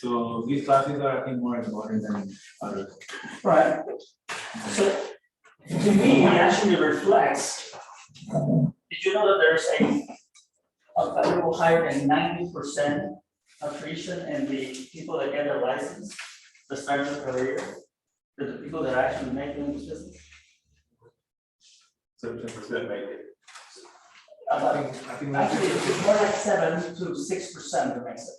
So these classes are, I think, more important than others. Right. So to me, it actually reflects, did you know that there's a little higher than 90% attrition in the people that get their license, the start of their career, the people that are actually making this business? 17% make it. Actually, it's more like 7 to 6% that makes it.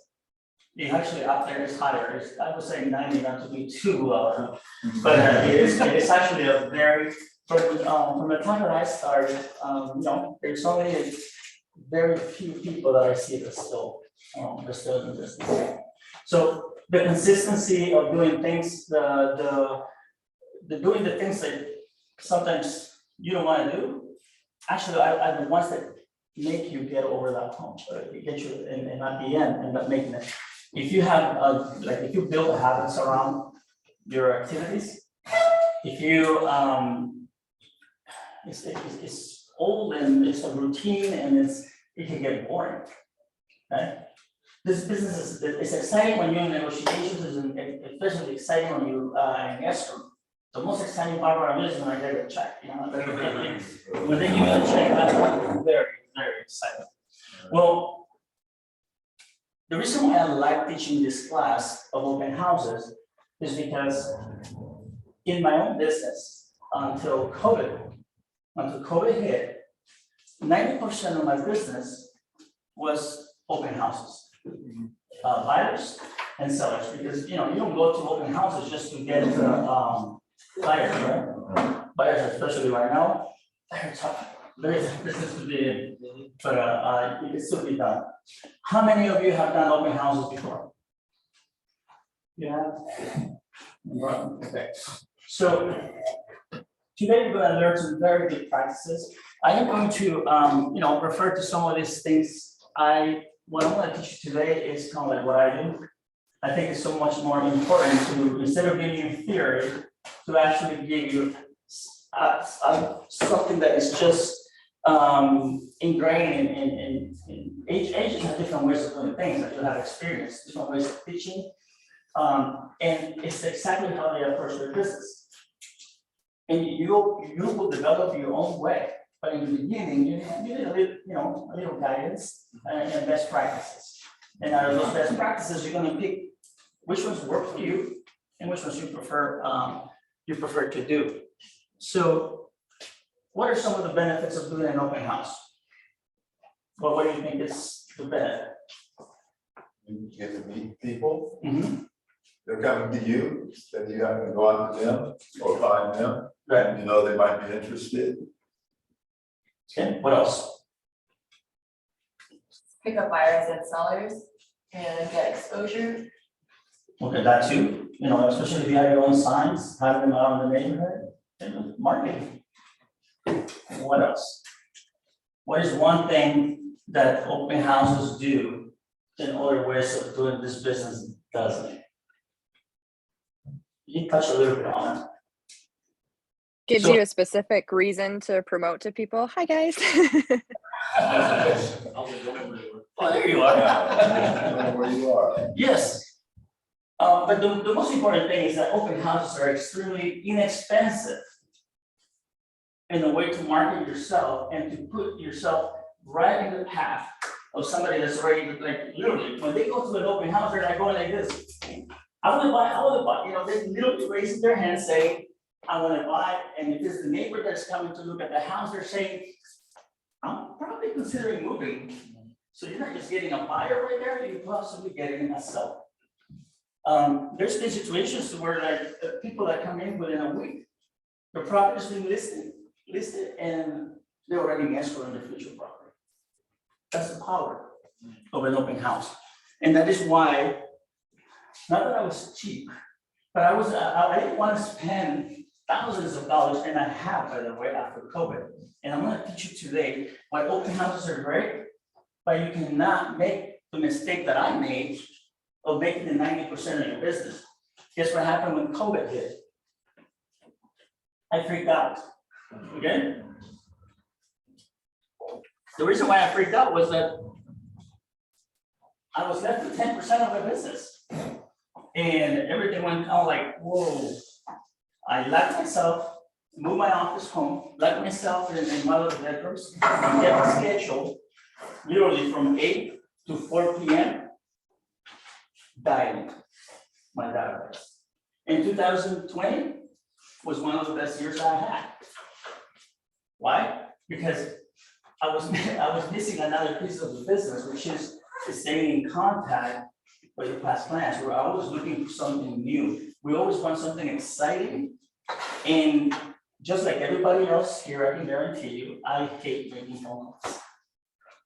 The actually up there is higher. I would say 90, not to be too low, but it is actually a very, from the time that I started, there's only very few people that I see that still in business. So the consistency of doing things, the doing the things that sometimes you don't want to do, actually are the ones that make you get over that hump, get you, and at the end end up making it. If you have if you build habits around your activities, if you it's old and it's a routine and it can get boring, right? This business is exciting when you're in negotiations, and especially exciting when you in escrow. The most exciting part of our business is when I get a check. When they give you a check, that's very, very exciting. Well, the reason why I like teaching this class of open houses is because in my own business, until COVID hit, 90% of my business was open houses, buyers and sellers, because you don't go to open houses just to get buyers, right? Buyers, especially right now, they're tough. There is business to be in, but it can still be done. How many of you have done open houses before? Yeah. Okay. So today we're going to learn some very good practices. I am going to refer to some of these things. What I'm going to teach you today is kind of like what I do. I think it's so much more important to, instead of giving you theory, to actually give you something that is just ingrained in agents have different ways of doing things that you have experience, different ways of teaching, and it's exactly how they approach their business. And you will develop your own way, but in the beginning, you need a little guidance and best practices. And out of those best practices, you're going to pick which ones work for you and which ones you prefer to do. So, what are some of the benefits of doing an open house? Well, what do you think is the benefit? You get to meet people. Mm-hmm. They're coming to you, then you have to go out to them or find them. Right. They might be interested. Okay, what else? Pick up buyers and sellers and get exposure. Okay, that too, especially if you have your own signs, have them out in the neighborhood, and marketing. What else? What is one thing that open houses do in other ways of doing this business doesn't? You touch a little bit on it. Gives So- you a specific reason to promote to people. Hi, guys. Oh, there you are. Where you are. Yes. But the most important thing is that open houses are extremely inexpensive in a way to market yourself and to put yourself right in the path of somebody that's already, like, literally, when they go to an open house, they're like going like this. I want to buy, they literally raise their hand saying, I want to buy, and if it's the neighbor that's coming to look at the house, they're saying, I'm probably considering moving. So you're not just getting a buyer right there, you're possibly getting a seller. There's been situations where people that come in within a week, the property's been listed and they're already in escrow in the future property. That's the power of an open house. And that is why, not that I was cheap, but I didn't want to spend thousands of dollars, and I have, by the way, after COVID. And I'm going to teach you today why open houses are great, but you cannot make the mistake that I made of making the 90% of your business. Guess what happened when COVID hit? I freaked out. Okay? The reason why I freaked out was that I was left with 10% of my business. And everything went out like, whoa. I locked myself, moved my office home, locked myself in one of the bedrooms, and get a schedule, literally from 8 to 4 p.m. dialing my database. In 2020 was one of the best years I had. Why? Because I was missing another piece of the business, which is staying in contact with your past clients. We're always looking for something new. We always want something exciting. And just like everybody else here, I can guarantee you, I hate making phone calls.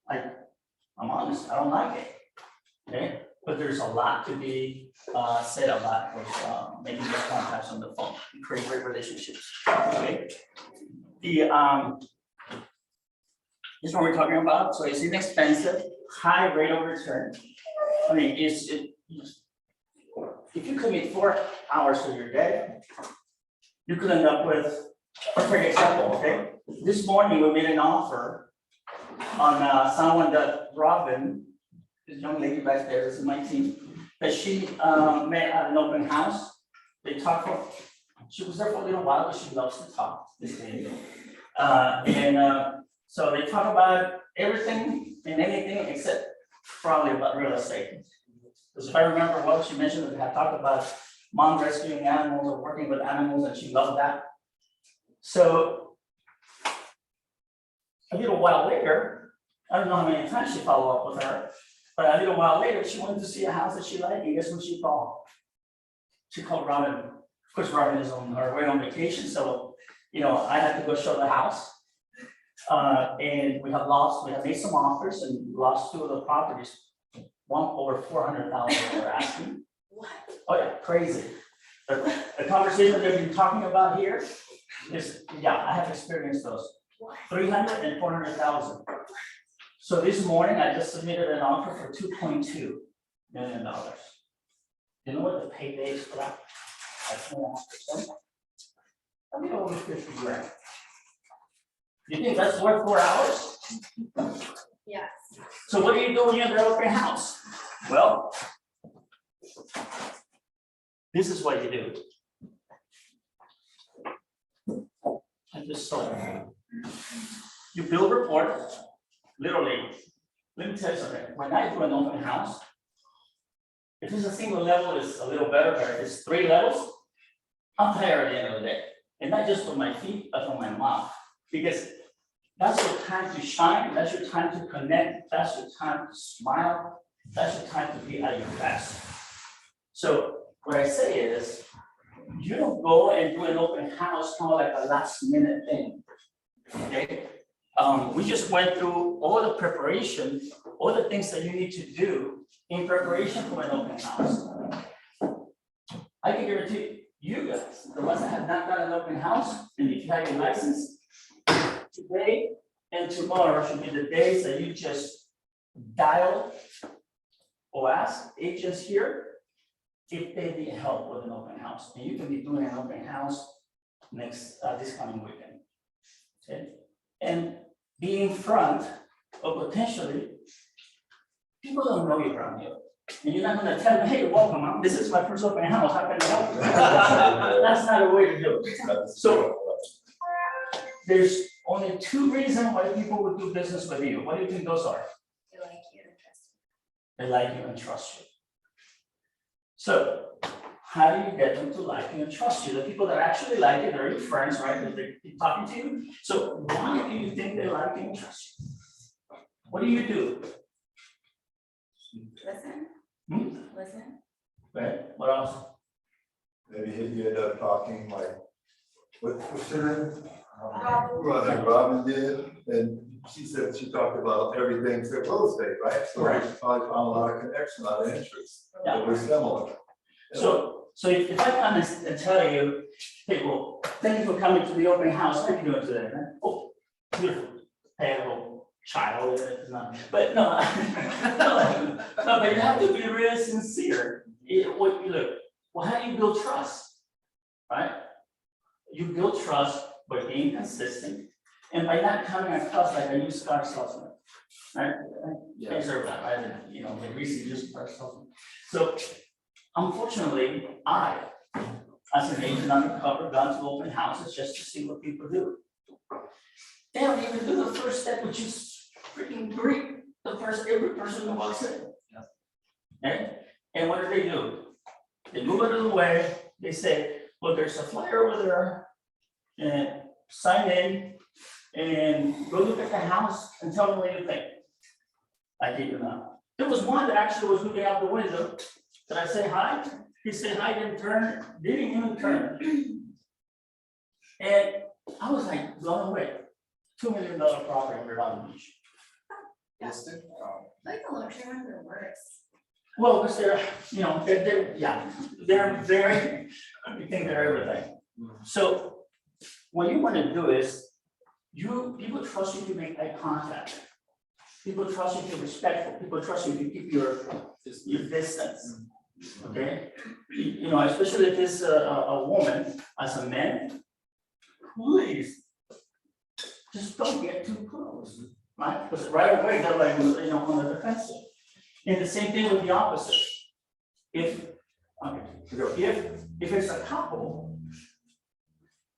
I'm honest, I don't like it. Okay, but there's a lot to be said about making those contacts on the phone, and create great relationships. Okay, this is what we're talking about. So it's inexpensive, high rate of return. I mean, if you commit 4 hours of your day, you could end up with, for example, okay, this morning we made an offer on someone that Robin, this young lady back there, this is my team, that she met at an open house. They talked for, she was there for a little while, but she loves to talk, this lady. So they talk about everything and anything except probably about real estate. Because if I remember well, she mentioned that they had talked about mom rescuing animals or working with animals, and she loved that. So a little while later, I don't know how many times she followed up with her, but a little while later, she wanted to see a house that she liked, and guess what she called? She called Robin. Of course, Robin is on her way on vacation, so I had to go show the house. And we have made some offers and lost 2 of the properties. One over 400,000 we're asking. What? Oh yeah, crazy. The conversation they've been talking about here is, yeah, I have experienced those. What? 300 and 400,000. So this morning I just submitted an offer for $2.2 million. You know what the payday is for that? That's 2.5%. I mean, over 50 grand. You think that's worth 4 hours? Yes. So what do you do when you're in the open house? Well, this is what you do. I just saw it. You build rapport, literally. Let me tell you something. When I do an open house, if it's a single level, it's a little better, but if it's 3 levels, I'm tired at the end of the day. And not just from my feet, but from my mouth. Because that's your time to shine, that's your time to connect, that's your time to smile, that's your time to be at your best. So what I say is, you don't go and do an open house kind of like a last minute thing, okay? We just went through all the preparation, all the things that you need to do in preparation for an open house. I can guarantee you guys, the ones that have not done an open house, and if you have your license, today and tomorrow should be the days that you just dial or ask agents here if they need help with an open house. And you can be doing an open house this coming weekend. Okay, and be in front of potentially people don't know you around here. And you're not gonna tell them, hey, welcome, this is my first open house, how can I help you? That's not a way to do it. So there's only 2 reasons why people would do business with you. What do you think those are? They like you and trust They like you and trust you. So how do you get them to like you and trust you? The people that actually like you, they're your friends, right? That they keep talking to you. So why do you think they like you and trust you? What do you do? you. Listen. Hmm? Listen. Right, what else? Maybe you end up talking like, what's her name? Robin. Robin did, and she said she talked about everything except real estate, right? So we Right. probably found a lot of connection, a lot of interest. Yeah. That were similar. So if I come and tell you, hey, well, thank you for coming to the open house, how are you doing today, man? Oh, beautiful, pale child, it's not, but no, no, but you have to be really sincere. Well, how do you build trust, right? You build trust by being consistent and by not coming across like a used car salesman, right? You guys are that, right? And, the greasy used car salesman. So unfortunately, I, as an agent undercover, gone to open houses just to see what people do. They don't even do the first step, which is freaking great, every person who walks in. Okay? And what do? They move out of the way, they say, well, there's a flyer over there, and sign in, and go look at the house and tell me what you think. I did you not. There was one that actually was looking out the window. Did I say hi? He said hi, didn't even turn. And I was like blown away. $2 million property in Redondo Beach. Listed? Like the luxury ones are worse. Well, because they're very, you think they're everything. So what you want to do is, people trust you to make eye contact. People trust you to be respectful. People trust you to keep your distance. Okay, especially if it's a woman, as a man, please just don't get too close, right? Because right away they're like, on the defensive. And the same thing with the opposite. If it's a couple,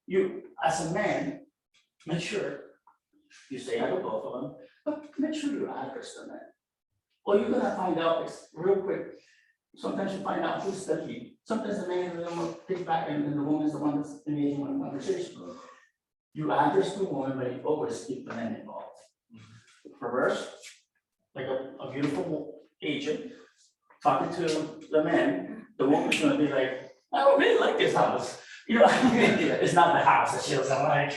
you as a man, make sure you say hi to both of them, but make sure you address them. Or you're gonna find out it's real quick. Sometimes you find out who's the lead. Sometimes the man is the one pick back and the woman is the one that's engaging in conversation. You address the woman, but you always keep the man involved. Reverse, like a beautiful agent talking to the man, the woman's gonna be like, I don't really like this house. It's not the house that she doesn't like.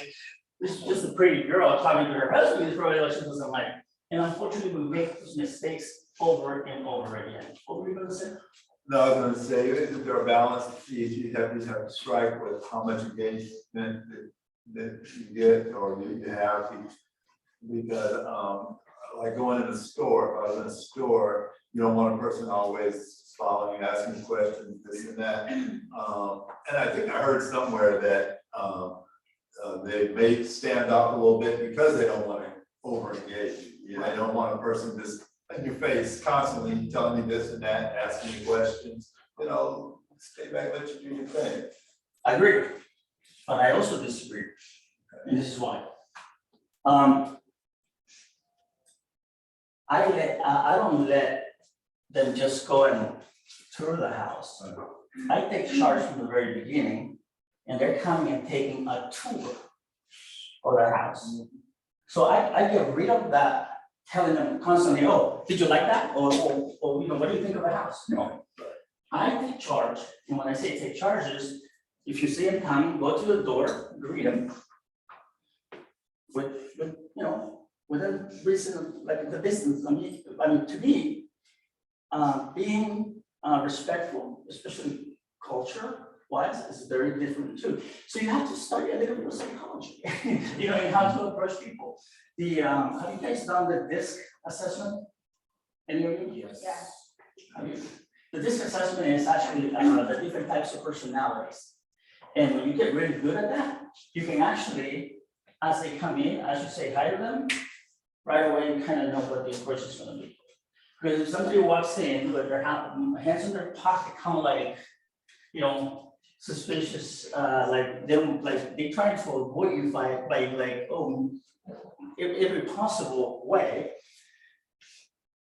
It's just a pretty girl talking to her husband, is probably what she doesn't like. And unfortunately, we make those mistakes over and over again. What were you gonna say? No, I was gonna say, if there are balance, you have to strike with how much engagement that you get or you have. Because like going in a store, if I was in a store, you don't want a person always following, asking questions, this and that. And I think I heard somewhere that they may stand up a little bit because they don't want to over-engage. They don't want a person just in your face constantly telling me this and that, asking me questions. Stay back, let you do your thing. I agree, but I also disagree, and this is why. I don't let them just go and tour the house. I take charge from the very beginning, and they're coming and taking a tour of the house. So I get rid of that, telling them constantly, oh, did you like that? Or what do you think of the house? No, I take charge, and when I say take charge is, if you see them coming, go to the door, greet them within reason, like the distance. I mean, to me, being respectful, especially culture-wise, is very different too. So you have to study a little bit of psychology, and how to approach people. Have you guys done the DISC assessment? Any of you? Yes. Yeah. The DISC assessment is actually the different types of personalities. And when you get really good at that, you can actually, as they come in, as you say hi to them, right away you kind of know what the approach is going to be. Because if somebody walks in with their hands in their pocket, kind of like, suspicious, like they trying to avoid you by like, every possible way,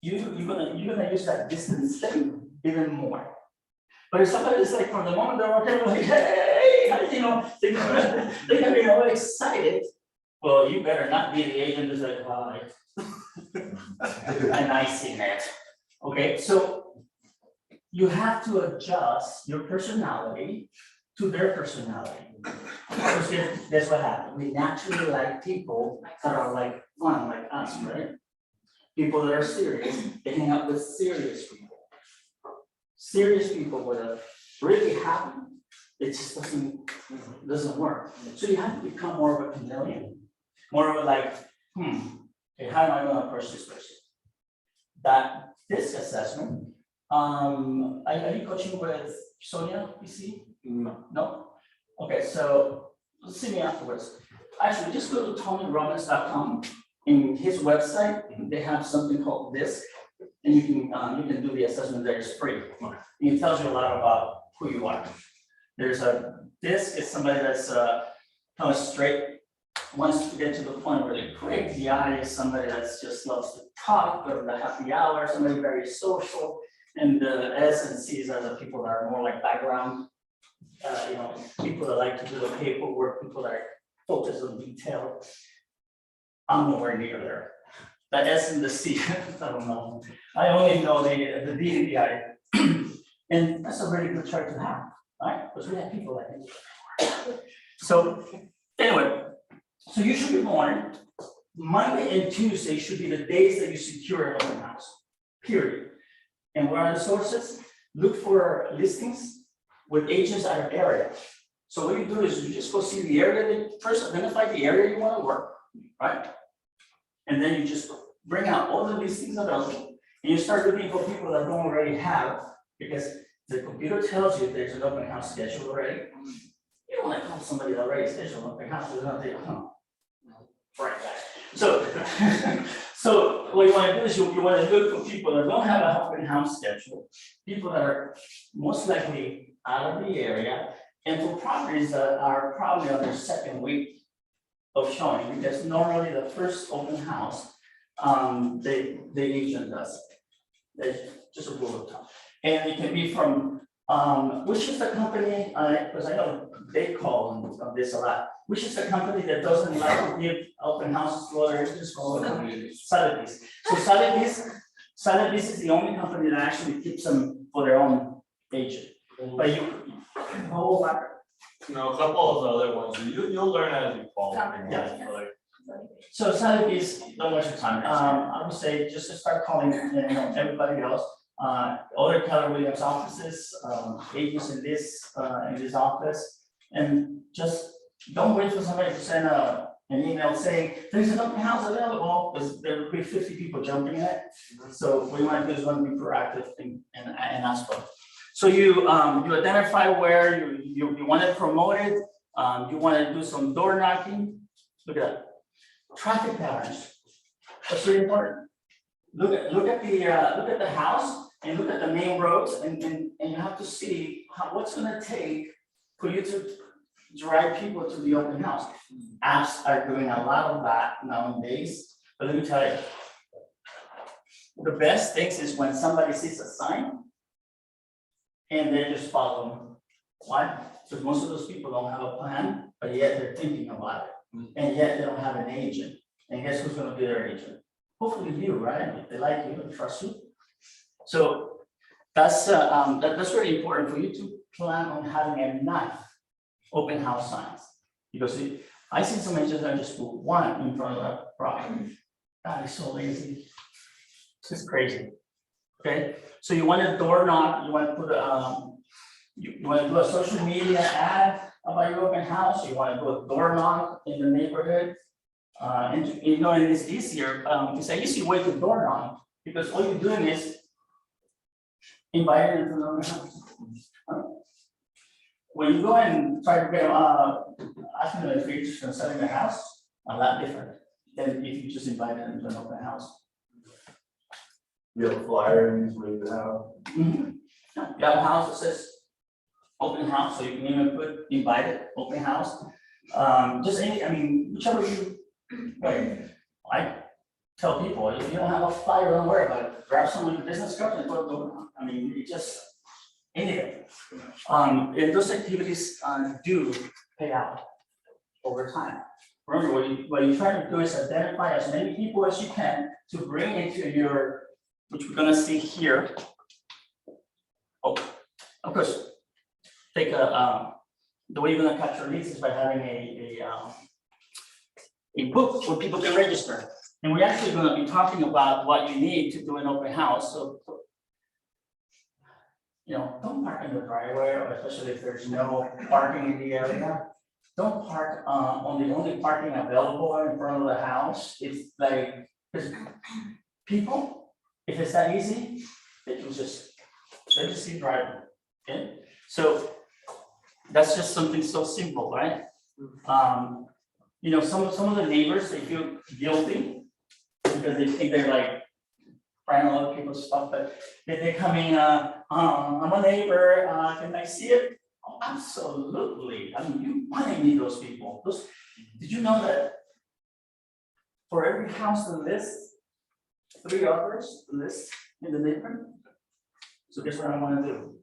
you're gonna use that distance thing even more. But if somebody is like, from the moment they're walking, like, hey, they're gonna be all excited. Well, you better not be the agent who's like, hi. And I see that. Okay, so you have to adjust your personality to their personality. Because that's what happens. We naturally like people that are like fun, like us, right? People that are serious, they hang out with serious people. Serious people that are really happy, it just doesn't work. So you have to become more of a chameleon, more of a like, okay, how am I going to approach this person? That DISC assessment. Are you coaching with Sonia, PC? No? Okay, so see me afterwards. Actually, just go to TonyRobbins.com. In his website, they have something called DISC. And you can do the assessment there, it's free. And it tells you a lot about who you are. There's this is somebody that's kind of straight, wants to get to the point really quick. The I is somebody that's just loves to talk, go to the happy hour, somebody very social. And the S and C's are the people that are more like background, people that like to do the paperwork, people that are focused on detail. I'm nowhere near there. The S and the C, I don't know. I only know the D and the I. And that's a really good chart to have, right? Because we have people like this. So anyway, so you should be born. Monday and Tuesday should be the days that you secure an open house, period. And where are the sources? Look for listings with agents out of area. So what you do is you just go see the area, first identify the area you want to work, right? And then you just bring out all the listings available and you start looking for people that don't already have, because the computer tells you there's an open house schedule already. You don't want to call somebody that already scheduled an open house, there's nothing, right. So, so what you want to do is you want to look for people that don't have an open house schedule, people that are most likely out of the area, and for properties that are probably on their second week of showing, because normally the first open house, the agent does. It's just a rule of thumb. And it can be from, which is the company, because I know they call on this a lot, which is the company that doesn't like to give open houses to other agents called Sotheby's. So Sotheby's is the only company that actually keeps them for their own agent. But No, a couple of the other ones, you'll learn as you fall. Yeah. So Sotheby's, don't waste your time. I would say just to start calling, everybody else. Other Keller Williams offices, agents in this office, and just don't wait for somebody to send an email saying there's an open house available, because there will be 50 people jumping in it. So what you want to do is want to be proactive and ask for it. So you identify where you want to promote it. You want to do some door knocking. Look at that. Traffic patterns. That's really important. Look at the house and look at the main roads, and you have to see what's going to take for you to drive people to the open house. Apps are doing a lot of that nowadays, but let me tell you, the best things is when somebody sees a sign and they just follow them. Why? Because most of those people don't have a plan, but yet they're thinking about it, and yet they don't have an agent. And guess who's going to be their agent? Hopefully you, right? If they like you and trust you. So that's really important for you to plan on having enough open house signs, because I see some agents that just put one in front of the property. God, it's so lazy. It's crazy. Okay, so you want to door knock. You want to put you want to do a social media ad about your open house. You want to do a door knock in the neighborhood. And it's easier. It's an easy way to door knock, because all you're doing is inviting them to the open house. When you go and try to get asking them if they're interested in selling the house, a lot different than if you just invite them to an open house. You have a flyer in where you have. You have a house that says open house, so you can even put invited open house. Whichever you. Wait, I tell people, if you don't have a flyer, don't worry about it. Grab some of your business cards and put them. It just anything. And those activities do pay out over time. Remember, what you try to do is identify as many people as you can to bring into your, which we're gonna see here. Oh, of course, take the way you're gonna capture leads is by having a book where people can register. And we're actually gonna be talking about what you need to do an open house. So, don't park in the driveway, or especially if there's no parking in the area. Don't park on the only parking available in front of the house. It's like, because people, if it's that easy, they just keep driving. Okay, so that's just something so simple, right? Some of the neighbors, they feel guilty because they think they're like prying on other people's stuff, but they come in, I'm a neighbor, can I see it? Oh, absolutely, I mean, you want to meet those people, did you know that for every house that lists, 3 others list in the neighborhood? So guess what I want to do?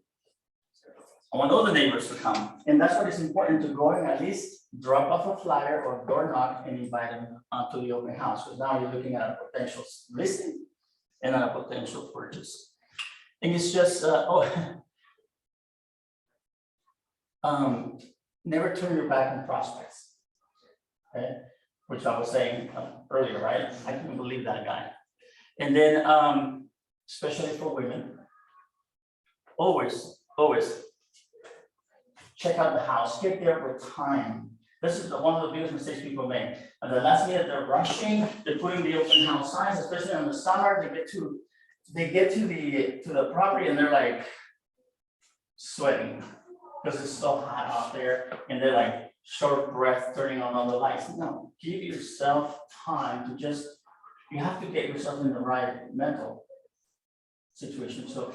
I want all the neighbors to come, and that's what is important, to go and at least drop off a flyer or door knock and invite them to the open house, because now you're looking at a potential listing and a potential purchase. And it's just, never turn your back on prospects, okay? Which I was saying earlier, right? I couldn't believe that guy. And then, especially for women, always check out the house, get there with time. This is one of the biggest mistakes people make. At the last minute, they're rushing, they're putting the open house signs, especially in the summer, they get to the property and they're like sweating because it's so hot out there, and they're like short breath, turning on all the lights. No, give yourself time to just, you have to get yourself in the right mental situation. So,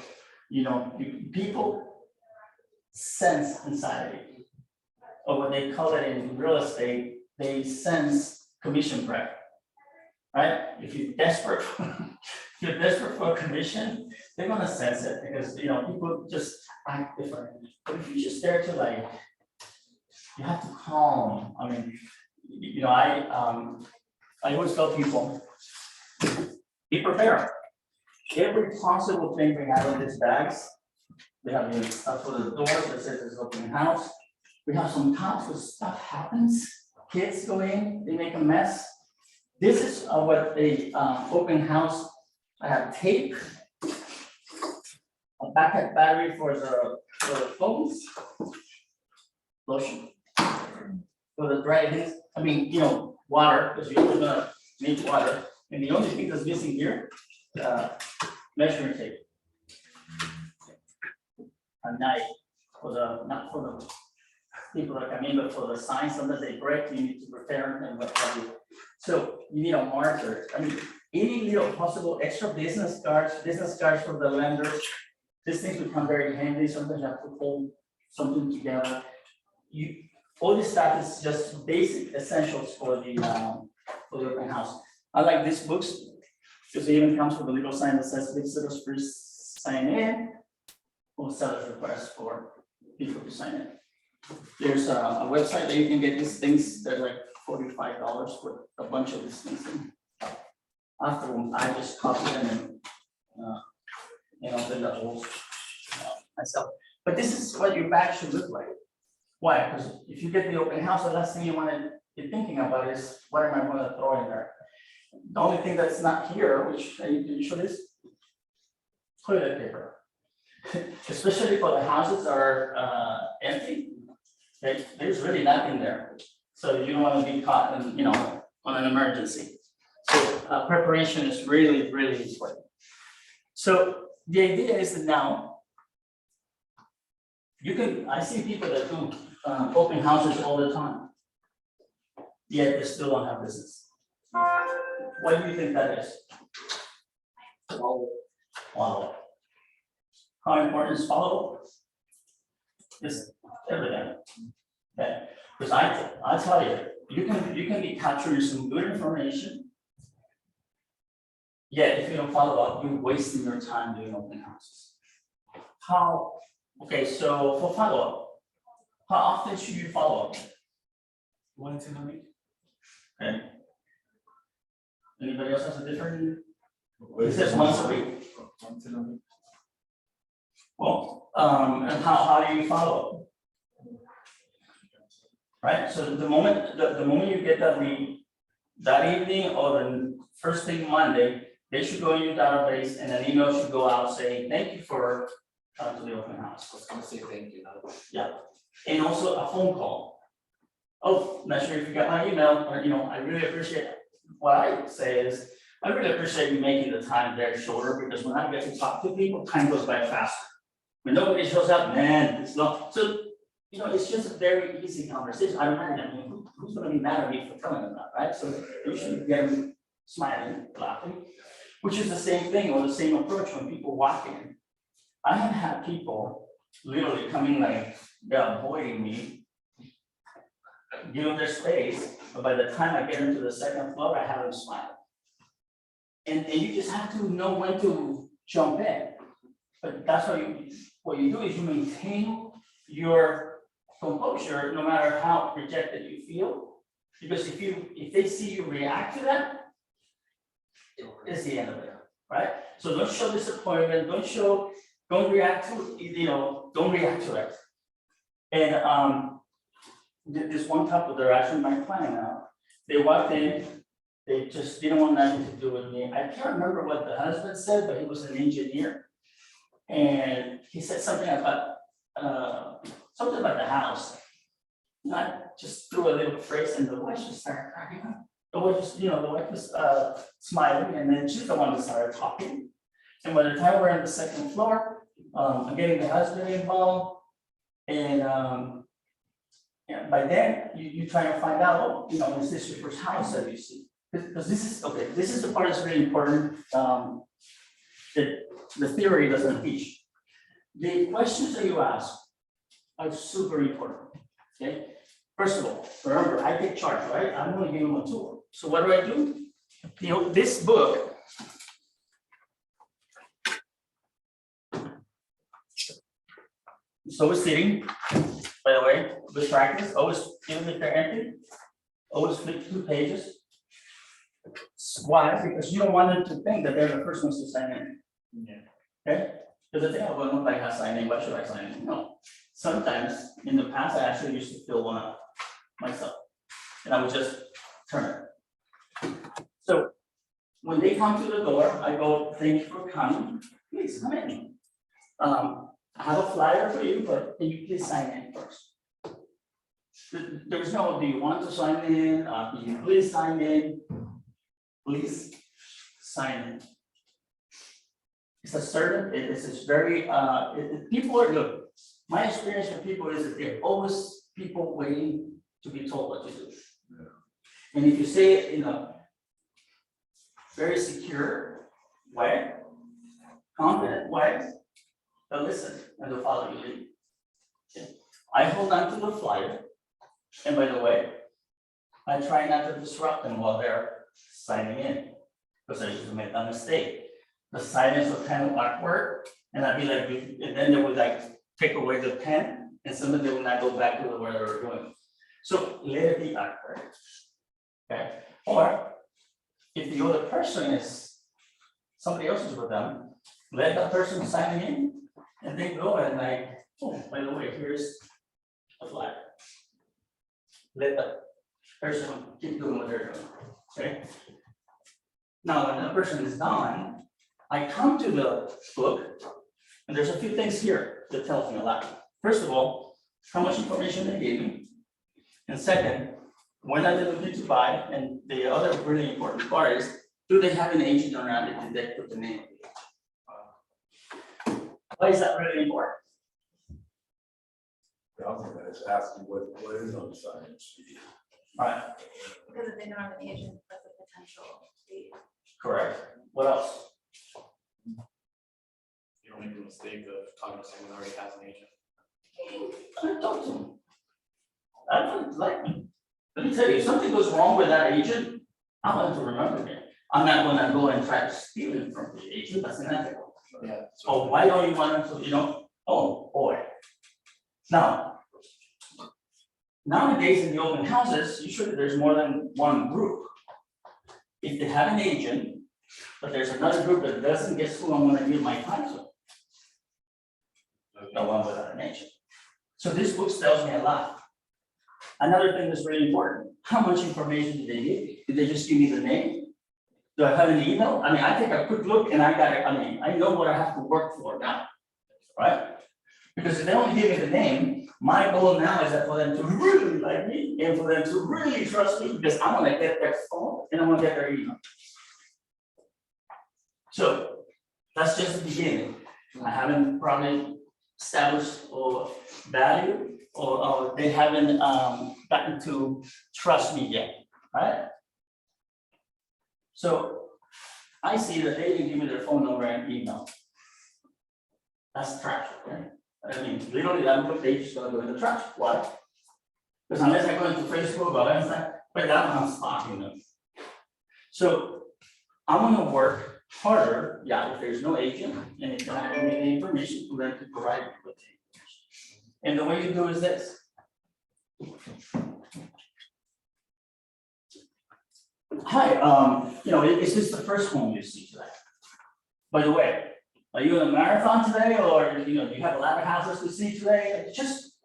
people sense anxiety, or what they call it in real estate, they sense commission breath, right? If you're desperate, for a commission, they're gonna sense it, because people just act different. But if you just dare to you have to calm. I mean, I always tell people, be prepared. Every possible thing we have in these bags. We have stuff for the doors that says it's open house. We have some tops where stuff happens. Kids go in, they make a mess. This is what the open house. I have tape, a backup battery for the phones, lotion for the dry things. I mean, water, because you're gonna need water. And the only thing that's missing here, measuring tape. A knife not for the people that come in, but for the signs. Sometimes they break, you need to repair them and what have you. So you need a marker. I mean, any little possible extra business cards for the lenders. These things become very handy. Sometimes you have to hold something together. All this stuff is just basic essentials for the open house. I like these books because it even comes with a little sign that says visitors first sign in, or seller's request for people to sign in. There's a website that you can get these things. They're like $45 for a bunch of these things. After I just copy them and fill the holes myself. But this is what your bag should look like. Why? Because if you get the open house, the last thing you want to be thinking about is what am I going to throw in there. The only thing that's not here, which I usually is toilet paper. Especially for the houses that are empty, there's really nothing there. So you don't want to be caught in, on an emergency. So preparation is really, really important. So the idea is that now I see people that do open houses all the time, yet they still don't have business. Why do you think that is? Wow. How important is follow-up? It's everything. Okay, because I tell you, you can be capturing some good information. Yet if you don't follow up, you're wasting your time doing open houses. Okay, so for follow-up, how often should you follow up? Once in a week. Okay. Anybody else has a different? It says once a week. Once in a week. Well, and how do you follow? Right, so the moment you get that lead, that evening or the first thing Monday, they should go in your database and an email should go out saying, thank you for coming to the open house. I was gonna say thank you. Yeah, and also a phone call. Oh, not sure if you got my email, or I really appreciate, what I say is, I really appreciate you making the time very shorter, because when I get to talk to people, time goes by fast. When nobody shows up, man, it's not, so, it's just a very easy conversation. I don't know, who's gonna be mad at me for telling them that, right? So you should get them smiling, laughing. which is the same thing or the same approach when people walk in. I have had people literally coming like they're avoiding me, give them their space, but by the time I get into the second floor, I have them smile. And you just have to know when to jump in. But that's what you do is you maintain your composure no matter how rejected you feel. Because if they see you react to that, it's the end of it, right? So don't show disappointment, don't react to, don't react to it. And this one couple, they're actually my client now. They walked in, they just didn't want nothing to do with me. I can't remember what the husband said, but he was an engineer. And he said something about the house. And I just threw a little phrase and the wife just started cracking up. The wife was smiling, and then she's the one that started talking. And by the time we're on the second floor, I'm getting the husband involved. And by then you try to find out, is this your first house that you see? Because this is the part that's really important. That the theory doesn't teach. The questions that you ask are super important. Okay. First of all, remember, I take charge, right? I'm going to give them a tour. So what do? This book. So we're sitting, by the way, good practice. Always, even if they're empty, always flip 2 pages. Why? Because you don't want them to think that they're the first ones to sign in. Yeah. Okay? Because they think, well, nobody has signed in, why should I sign in? No. Sometimes in the past, I actually used to fill one up myself. And I would just turn it. So when they come to the door, I go, thank you for coming. Please come in. I have a flyer for you, but can you please sign in first? There's no, do you want to sign in? Can you please sign in? Please sign in. It's a certain, it's very, people are, look, my experience with people is that they're always people waiting to be told what to do. Yeah. And if you say it in a very secure way, confident way, they'll listen and they'll follow you lead. Okay. I hold on to the flyer, and by the way, I try not to disrupt them while they're signing in, because I used to make that mistake. The silence was kind of awkward, and I'd be like, and then they would like take away the pen, and some of them would not go back to where they were going. So let it be awkward, okay? Or if the other person is, somebody else is with them, let that person sign in, and then go and like, oh, by the way, here's a flag. Let the person keep doing what they're doing, okay? Now, when that person is gone, I come to the book, and there's a few things here that tells me a lot. First of all, how much information they gave me. And second, when are they looking to buy? And the other really important part is, do they have an agent or not? Did they put the name? Why is that really important? I was gonna ask you what is on the sign sheet? All right, Because if they don't have an agent, that's a potential lead. correct. What else? You don't make the mistake of talking to someone who already has an agent. I talked to him. I don't like me. Let me tell you, if something goes wrong with that agent, I want to remember me. I'm not gonna go and try to steal it from the agent, that's unethical. Yeah. Oh, why don't you want them to, oh, boy. Now, nowadays in the open houses, usually there's more than one group. If they have an agent, but there's another group that doesn't, guess who I'm gonna give my time to? No one without an agent. So this book tells me a lot. Another thing that's really important, how much information did they give me? Did they just give me the name? Do I have an email? I mean, I take a quick look and I know what I have to work for now, right? Because if they only give me the name, my goal now is that for them to really like me and for them to really trust me, because I want to get their phone and I want to get their email. So that's just the beginning. I haven't probably established or value or they haven't gotten to trust me yet, right? So I see that they didn't give me their phone number and email. That's trash, right? I mean, literally, that book, they just gonna go in the trash. Why? Because unless I go into Facebook or Instagram, but I'm stalking them. So I'm gonna work harder, yeah, if there's no agent, and if they're not giving me the information, for them to provide me with the information. And the way you do is this. Hi, is this the first home you see today? By the way, are you in a marathon today, or do you have a lot of houses to see today? Just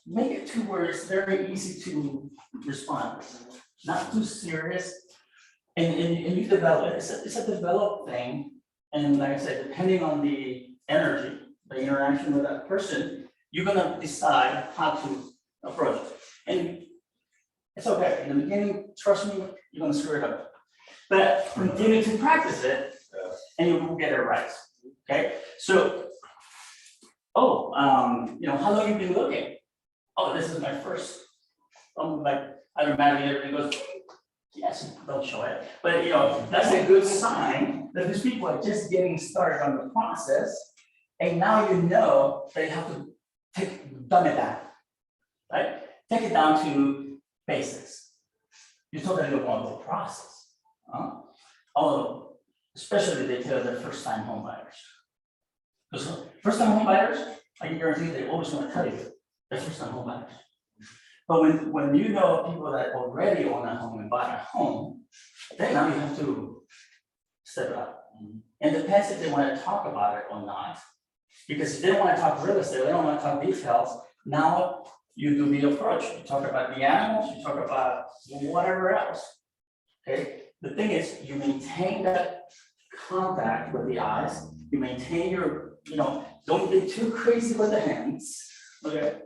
make it to where it's very easy to respond, not too serious. And you develop it. It's a developed thing. And like I said, depending on the energy, the interaction with that person, you're gonna decide how to approach it. And it's okay. In the beginning, trust me, you're gonna screw it up. But continue to practice it, and you will get it right. Okay. So, how long have you been looking? Oh, this is my first. Like automatically everybody goes, yes, don't show it. But that's a good sign that these people are just getting started on the process, and now you know they have to dumb it down, right? Take it down to basics. You told them about the process. Although, especially they tell their first-time home buyers. Because first-time home buyers, I can guarantee they always want to tell you they're first-time home buyers. But when you know people that already own a home and buy a home, then now you have to step it up. And it depends if they want to talk about it or not. Because if they don't want to talk real estate, they don't want to talk details, now you do the approach. You talk about the animals, you talk about whatever else. Okay. The thing is, you maintain that contact with the eyes, you maintain your, don't get too crazy with the hands. Okay.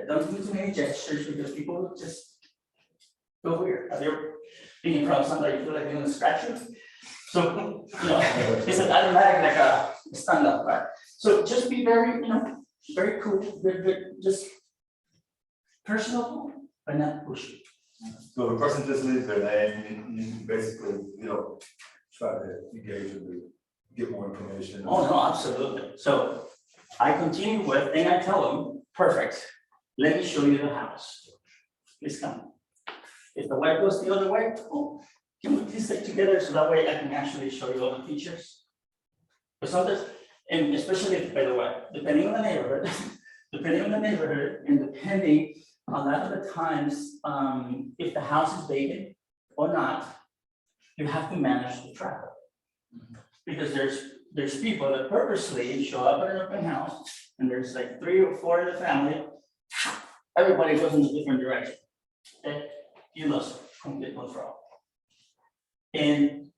Don't do too many gestures because people will just go weird. Have you ever been in front of somebody you feel like you're gonna scratch you? So, it's an automatic like a stand up, right? So just be very, very cool, very, just personal, but not pushy. So the person just leaves their name, you basically, try to engage with them, get more information. Oh, no, absolutely. So I continue with, and I tell them, perfect. Let me show you the house. Please come. If the wife goes the other way, can we please stick together so that way I can actually show you all the features? But sometimes, and especially, by the way, depending on the neighborhood, and depending a lot of the times, if the house is vacant or not, you have to manage the traffic. Because there's people that purposely show up at an open house, and there's like 3 or 4 in the family. Everybody goes in a different direction. Okay, you lose complete control. And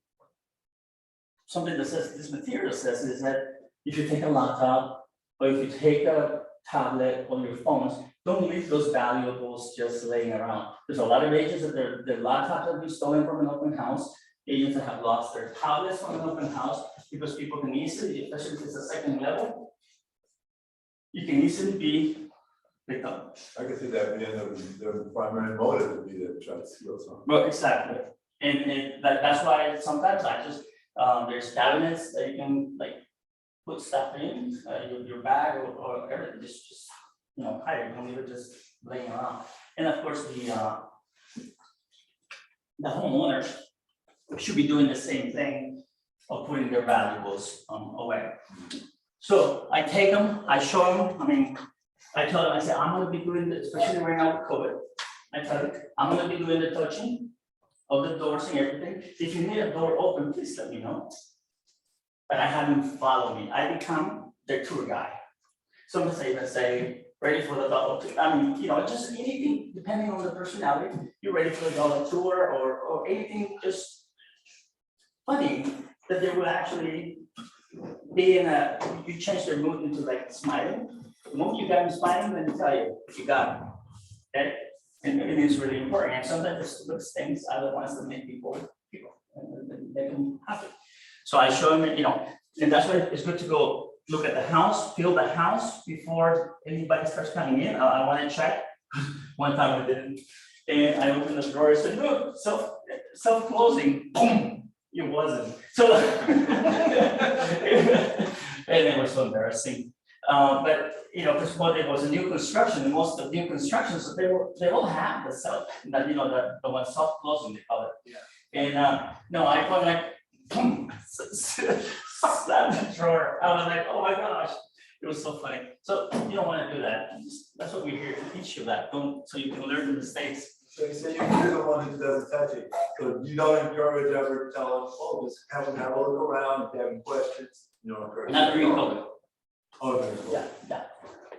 something that says this material says is that if you take a laptop or if you take a tablet on your phones, don't leave those valuables just laying around. There's a lot of agents that their laptops have been stolen from an open house. Agents that have lost their tablets from an open house because people can easily, especially if it's a second level, you can easily be picked up. I can see that being the primary motive would be to try to steal something. Well, exactly. And that's why sometimes I just, there's cabinets that you can like put stuff in, your bag or everything, just hide it, don't leave it just laying around. And of course, the homeowner should be doing the same thing of putting their valuables away. So I take them, I show them, I tell them, I say, I'm gonna be doing this, especially right now with COVID. I tell them, I'm gonna be doing the touching of the doors and everything. If you need a door open, please let me know. But I have them follow me. I become their tour guide. Sometimes I even say, ready for the double tour. Just anything, depending on the personality, you're ready for the double tour or anything just funny that they will actually be in you change their mood into like smiling. The moment you got them smiling, then tell you got it. Okay? And it is really important. And sometimes those things are the ones that make people and they can happen. So I show them, and that's why it's good to go look at the house, feel the house before anybody starts coming in. I want to check. One time I didn't. And I opened the drawer and said, look, self-closing, boom. It wasn't, so. And it was so embarrassing, but, you know, first of all, it was a new construction, and most of new constructions, they all have the self, that, you know, the one soft closing, they call it. Yeah. And, no, I go like, boom, slam the drawer, I was like, oh my gosh, it was so funny. So you don't wanna do that, that's what we're here to teach you, that, don't, so you can learn the mistakes. So you're the one who doesn't touch it, so you don't encourage ever tell them, oh, just have a look around, if they have any questions, you know. encourage Not them. during COVID. Oh, very cool.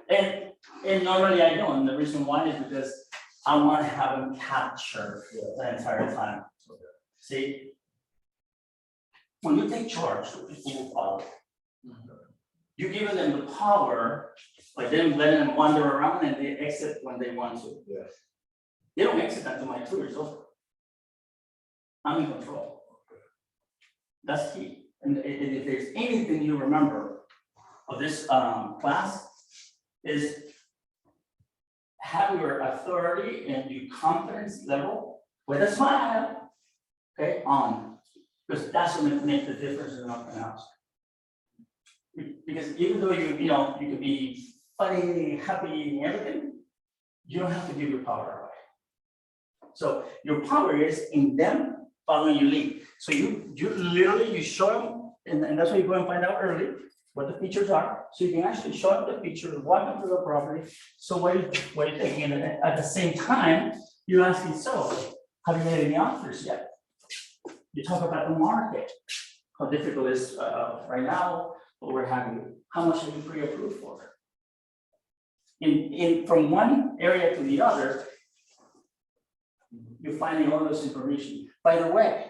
Yeah. And normally I don't, and the reason why is because I want to have them capture the entire time. See? When you take charge, people will follow. You're giving them the power, by them letting them wander around and they exit when they want to. Yes. They don't exit until my tour is over. I'm in control. That's key. And if there's anything you remember of this class, is have your authority and your confidence level with a smile, okay, on. Because that's what makes the difference in open house. Because even though you know, you can be funny, happy, everything, you don't have to give your power away. So your power is in them following your lead. So you literally, you show them, and that's why you go and find out early what the features are. So you can actually show them the feature, walk them through the property. So what are you thinking? And at the same time, you're asking, so have you made any offers yet? You talk about the market, how difficult it is right now, but we're having, how much are you pre-approved for? From one area to the other, you're finding all this information. By the way,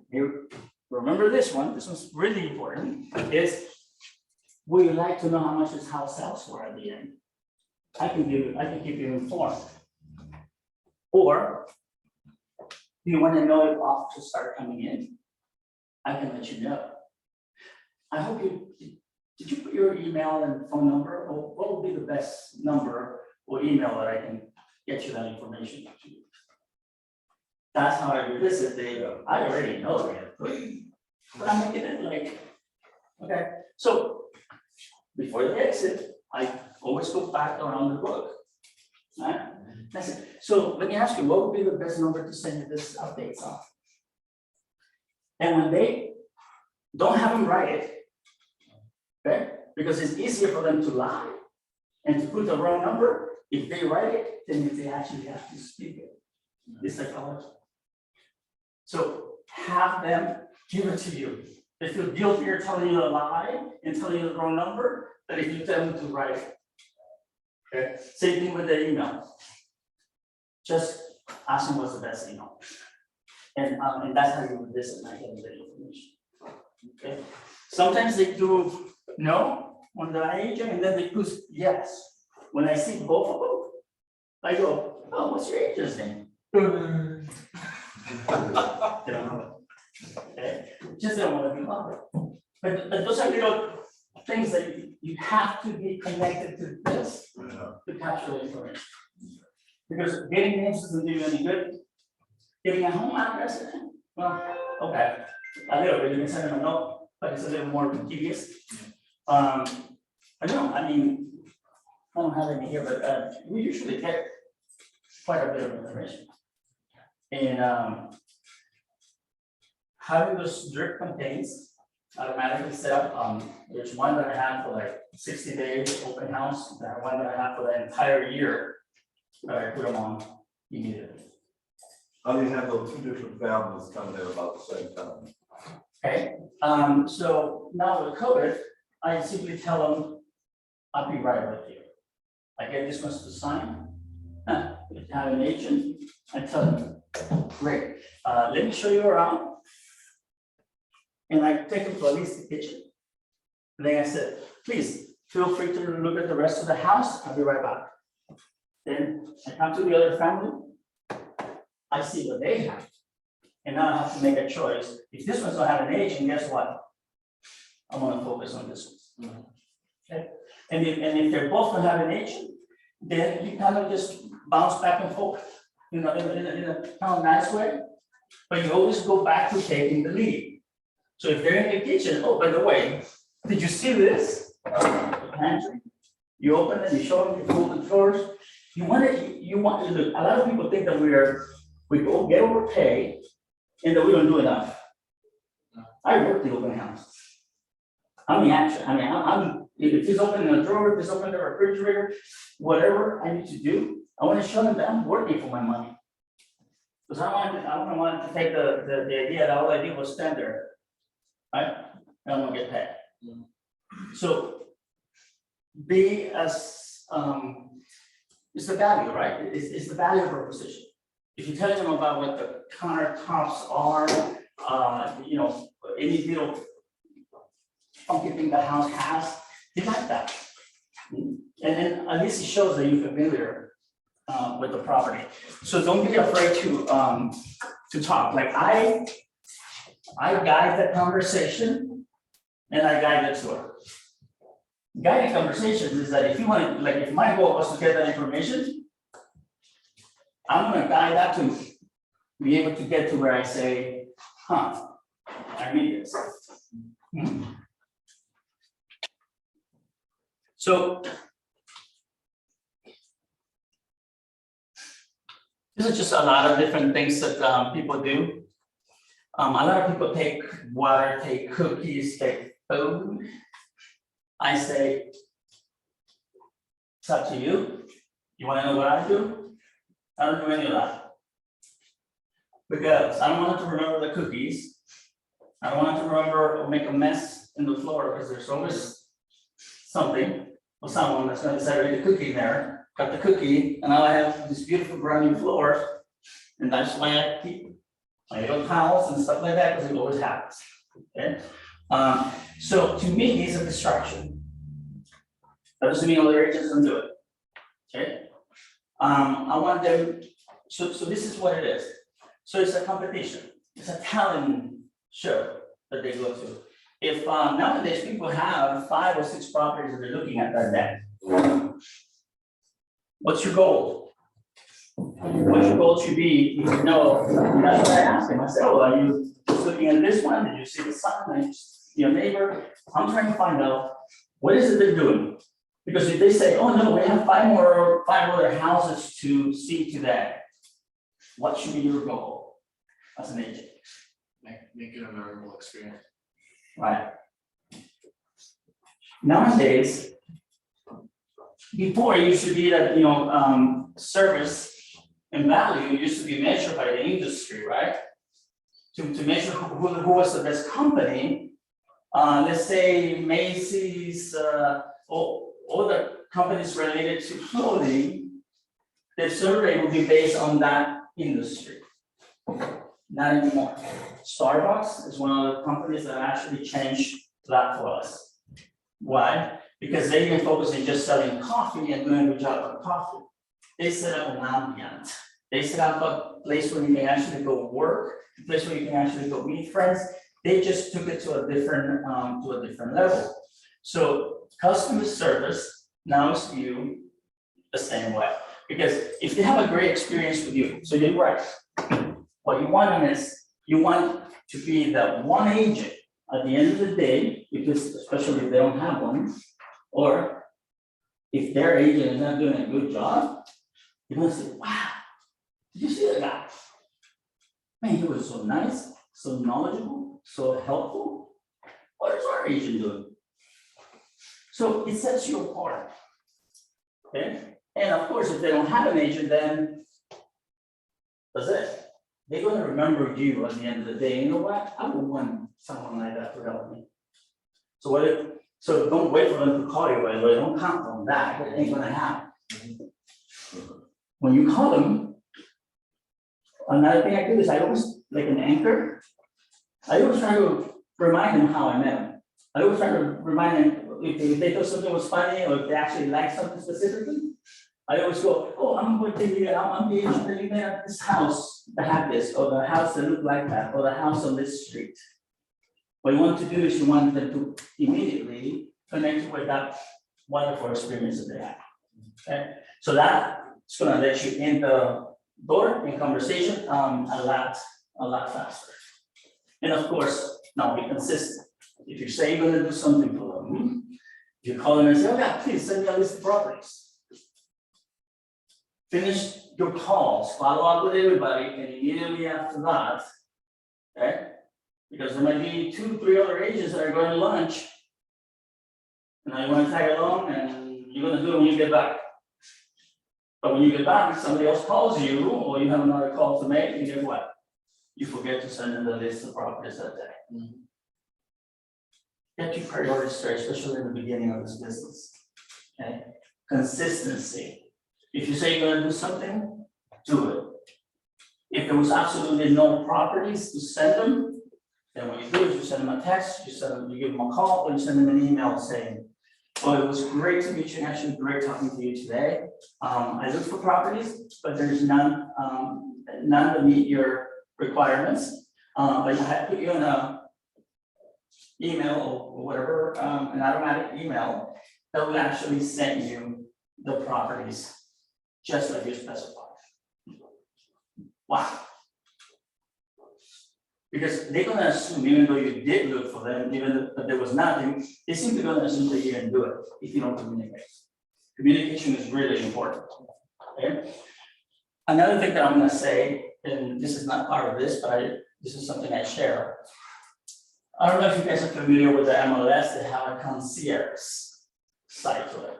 you remember this one's really important, is would you like to know how much this house sells for at the end? I can keep you informed. Or do you want to know if offers start coming in? I can let you know. I hope did you put your email and phone number? Or what would be the best number or email that I can get you that information to? That's how I revisit the, I already know it, but I'm making it like, okay, so before they exit, I always go back around the book. Right? That's it. So let me ask you, what would be the best number to send you this updates on? And when they don't have them write it, okay, because it's easier for them to lie and to put the wrong number. If they write it, then if they actually have to speak it. It's psychology. So have them give it to you. They feel guilty or telling you a lie and telling you the wrong number, that if you tell them to write it. Okay, same thing with the email. Just ask them what's the best email. And that's how you revisit and get the information. Okay. Sometimes they do no on the agent and then they put yes. When I see both of them, I go, oh, what's your agent's name? They don't know it. Okay. Just don't want to be bothered. But those are little things that you have to be connected to this to capture the information. Because getting names doesn't do you any good. Getting a home address, well, okay, a little bit, you can send them a note, but it's a little more tedious. I know, I mean, I don't have any here, but we usually get quite a bit of information. And having those drip campaigns automatically set up, there's one that I have for like 60 days open house, and one that I have for the entire year that I put them on immediately. How do you handle two different families coming in about the same time? Okay, so now with COVID, I simply tell them, I'll be right with you. I get this one to sign. If you have an agent, I tell them, great, let me show you around. And I take them to at least the kitchen. And then I said, please feel free to look at the rest of the house. I'll be right back. Then I come to the other family. I see what they have. And now I have to make a choice. If this one's gonna have an agent, guess what? I want to focus on this one. Okay. And if they're both gonna have an agent, then you kind of just bounce back and forth, you know, in a kind of nice way. But you always go back to taking the lead. So if they're in the kitchen, oh, by the way, did you see this? The pantry. You open it, you show them, you pull the drawers. You want to look, a lot of people think that we go get overpaid and that we don't do enough. I work the open house. I'm the action, if it's open in a drawer, if it's open in the refrigerator, whatever I need to do, I want to show them that I'm working for my money. Because I don't want to take the idea that all I did was stand there, right? I don't want to get paid. So be as, it's the value, right? It's the value proposition. If you tell them about what the countertops are, any little funky thing the house has, they like that. And then at least it shows that you're familiar with the property. So don't be afraid to talk. Like I guide the conversation and I guide the tour. Guiding conversations is that if you want to, like if my goal was to get that information, I'm gonna guide that to be able to get to where I say, I need this. So this is just a lot of different things that people do. A lot of people take water, take cookies, take food. I say, it's up to you. You want to know what I do? I don't do any of that. Because I don't want to remember the cookies. I don't want to remember or make a mess in the floor because there's always something or someone that's going to decide to eat a cookie in there, cut the cookie, and now I have this beautiful brand new floor. And that's why I keep my little towels and stuff like that because it always happens. Okay. So to me, these are distraction. That doesn't mean other agents don't do it. Okay. I want them. So this is what it is. So it's a competition. It's a talent show that they go to. If nowadays people have 5 or 6 properties that they're looking at that day, what's your goal? What your goal should be, you know, that's what I asked him. I said, well, are you just looking at this one? Did you see the sign? Did you see your neighbor? I'm trying to find out what is it they're doing. Because if they say, oh no, we have 5 other houses to see today, what should be your goal as an agent? Make it a memorable experience. Right. Nowadays, before it used to be that, service and value used to be measured by the industry, right? To measure who was the best company, let's say Macy's, all the companies related to clothing, their survey will be based on that industry. Not anymore. Starbucks is one of the companies that actually changed that for us. Why? Because they didn't focus on just selling coffee and doing a good job on coffee. They set up an ambient. They set up a place where you can actually go work, a place where you can actually go meet friends. They just took it to a different level. So customer service now is viewed the same way. Because if they have a great experience with you, so you're right. What you want is you want to be that one agent at the end of the day, because especially if they don't have one, or if their agent is not doing a good job, you're gonna say, wow, did you see that guy? Man, he was so nice, so knowledgeable, so helpful. What is our agent doing? So it sets you apart. Okay? And of course, if they don't have an agent, then that's it. They're going to remember you at the end of the day. You know what? I would want someone like that to help me. So don't wait for them to call you, by the way. Don't count on that. It ain't going to happen. When you call them, another thing I do is I always, like an anchor, I always try to remind them how I met them. I always try to remind them if they thought something was funny or if they actually like something specifically. I always go, oh, I'm going to you, I'm the agent that you met at this house that had this, or the house that looked like that, or the house on this street. What you want to do is you want them to immediately connect with that wonderful experience that they had. Okay, so that's going to let you in the door in conversation a lot faster. And of course, Now be consistent. If you say you're gonna do something for them, you call them and say, oh yeah, please send me a list of properties. Finish your calls, follow up with everybody, and immediately after that, okay? Because there might be 2, 3 other agents that are going to lunch. And now you wanna tag along and you're gonna do it when you get back. But when you get back, somebody else calls you, or you have another call to make, and guess what? You forget to send in the list of properties that day. Get your priorities straight, especially in the beginning of this business. Okay, consistency. If you say you're gonna do something, do it. If there was absolutely no properties to send them, then what you do is you send them a text, you give them a call, or you send them an email saying, well, it was great to meet you, actually great talking to you today. I looked for properties, but there's none that meet your requirements. But I had put you in a email or whatever, an automatic email that will actually send you the properties, just like you specified. Wow. Because they're gonna assume, even though you did look for them, even if there was nothing, they simply gonna assume that you didn't do it if you don't communicate. Communication is really important. Okay. Another thing that I'm gonna say, and this is not part of this, but this is something I share. I don't know if you guys are familiar with the MLS. They have a Concierge Cycle.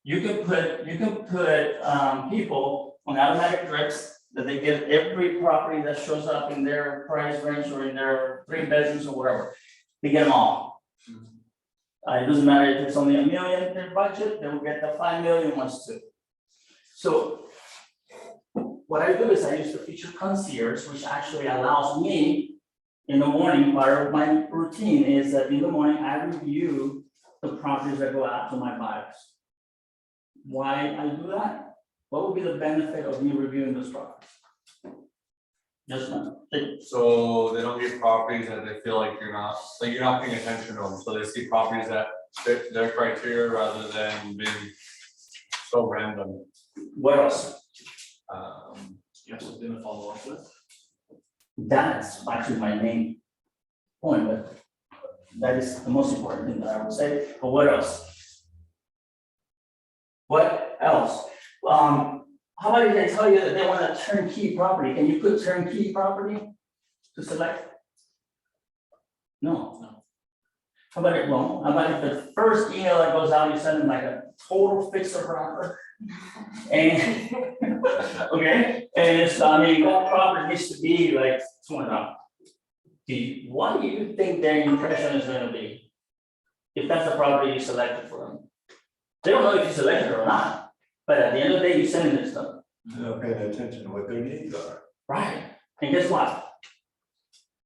You can put people on automatic drips that they get every property that shows up in their price range or in their 3 bedrooms or whatever. They get them all. It doesn't matter if it's only $1 million in their budget, they will get the 5 million ones too. So what I do is I use the feature Concierge, which actually allows me in the morning, part of my routine is that in the morning I review the properties that go out to my buyers. Why I do that? What would be the benefit of me reviewing those properties? Just one. So they don't get properties that they feel like you're not paying attention to them, so they see properties that fit their criteria rather than being so random. What else? You have something to follow up with? That's actually my main point, but that is the most important thing that I would say. But what else? What else? How about if they tell you that they want a turnkey property? Can you put turnkey property to select? No. How about it? Well, how about if the first email that goes out, you send them like a total fixer-upper? And okay, and it's, I mean, that property needs to be like $200. What do you think their impression is going to be if that's the property you selected for them? They don't know if you selected it or not, but at the end of the day, you're sending this stuff. They're not paying attention to what their needs are. Right. And guess what?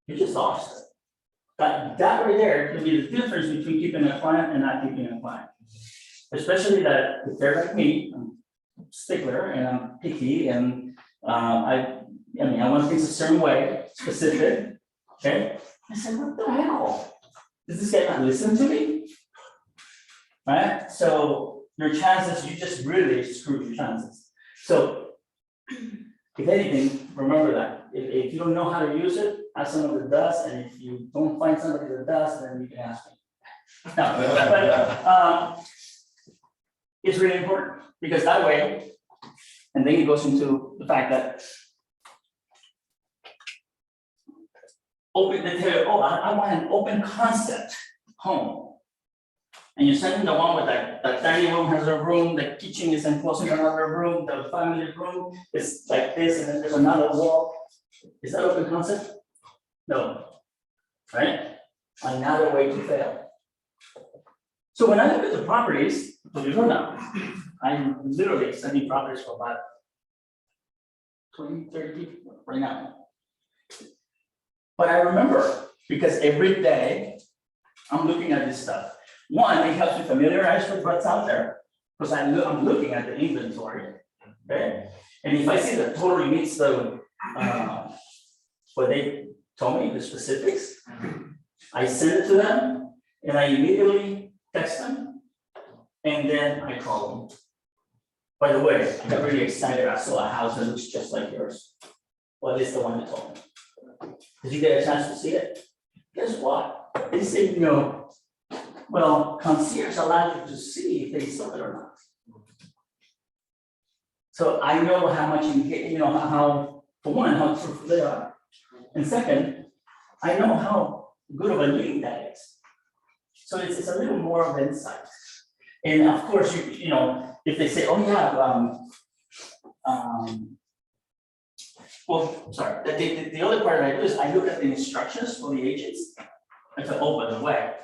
You just lost it. That right there could be the difference between keeping a client and not keeping a client. Especially that if they're like me, I'm a stickler and I'm picky and I mean, I want things a certain way, specific, okay? I said, what the hell? Does this guy not listen to me? Right? So your chances, you just really screwed your chances. So if anything, remember that. If you don't know how to use it, ask someone that does, and if you don't find somebody that does, then you can ask me. No, but it's really important because that way, and then it goes into the fact that they tell you, oh, I want an open concept home. And you send them the one with that dining room has a room, the kitchen is enclosed in another room, the family room is like this, and then there's another wall. Is that open concept? No, right? Another way to fail. So when I look at the properties, believe it or not, I'm literally sending properties for about 20, 30 people right now. But I remember, because every day I'm looking at this stuff. One, it helps me familiarize with what's out there, because I'm looking at the inventory, okay? And if I see that totally meets the, what they told me, the specifics, I send it to them, and I immediately text them, and then I call them. By the way, I got really excited, I saw a house that looks just like yours. Well, at least the one you told me. Did you get a chance to see it? guess what? They say, well, concierge allows you to see if they sold it or not. So I know how much you get, how, for one, how truthful they are. And second, I know how good of a link that is. So it's a little more of insight. And of course, if they say, oh yeah, well, sorry, the other part I do is I look at the instructions for the agents. I say, oh, by the way,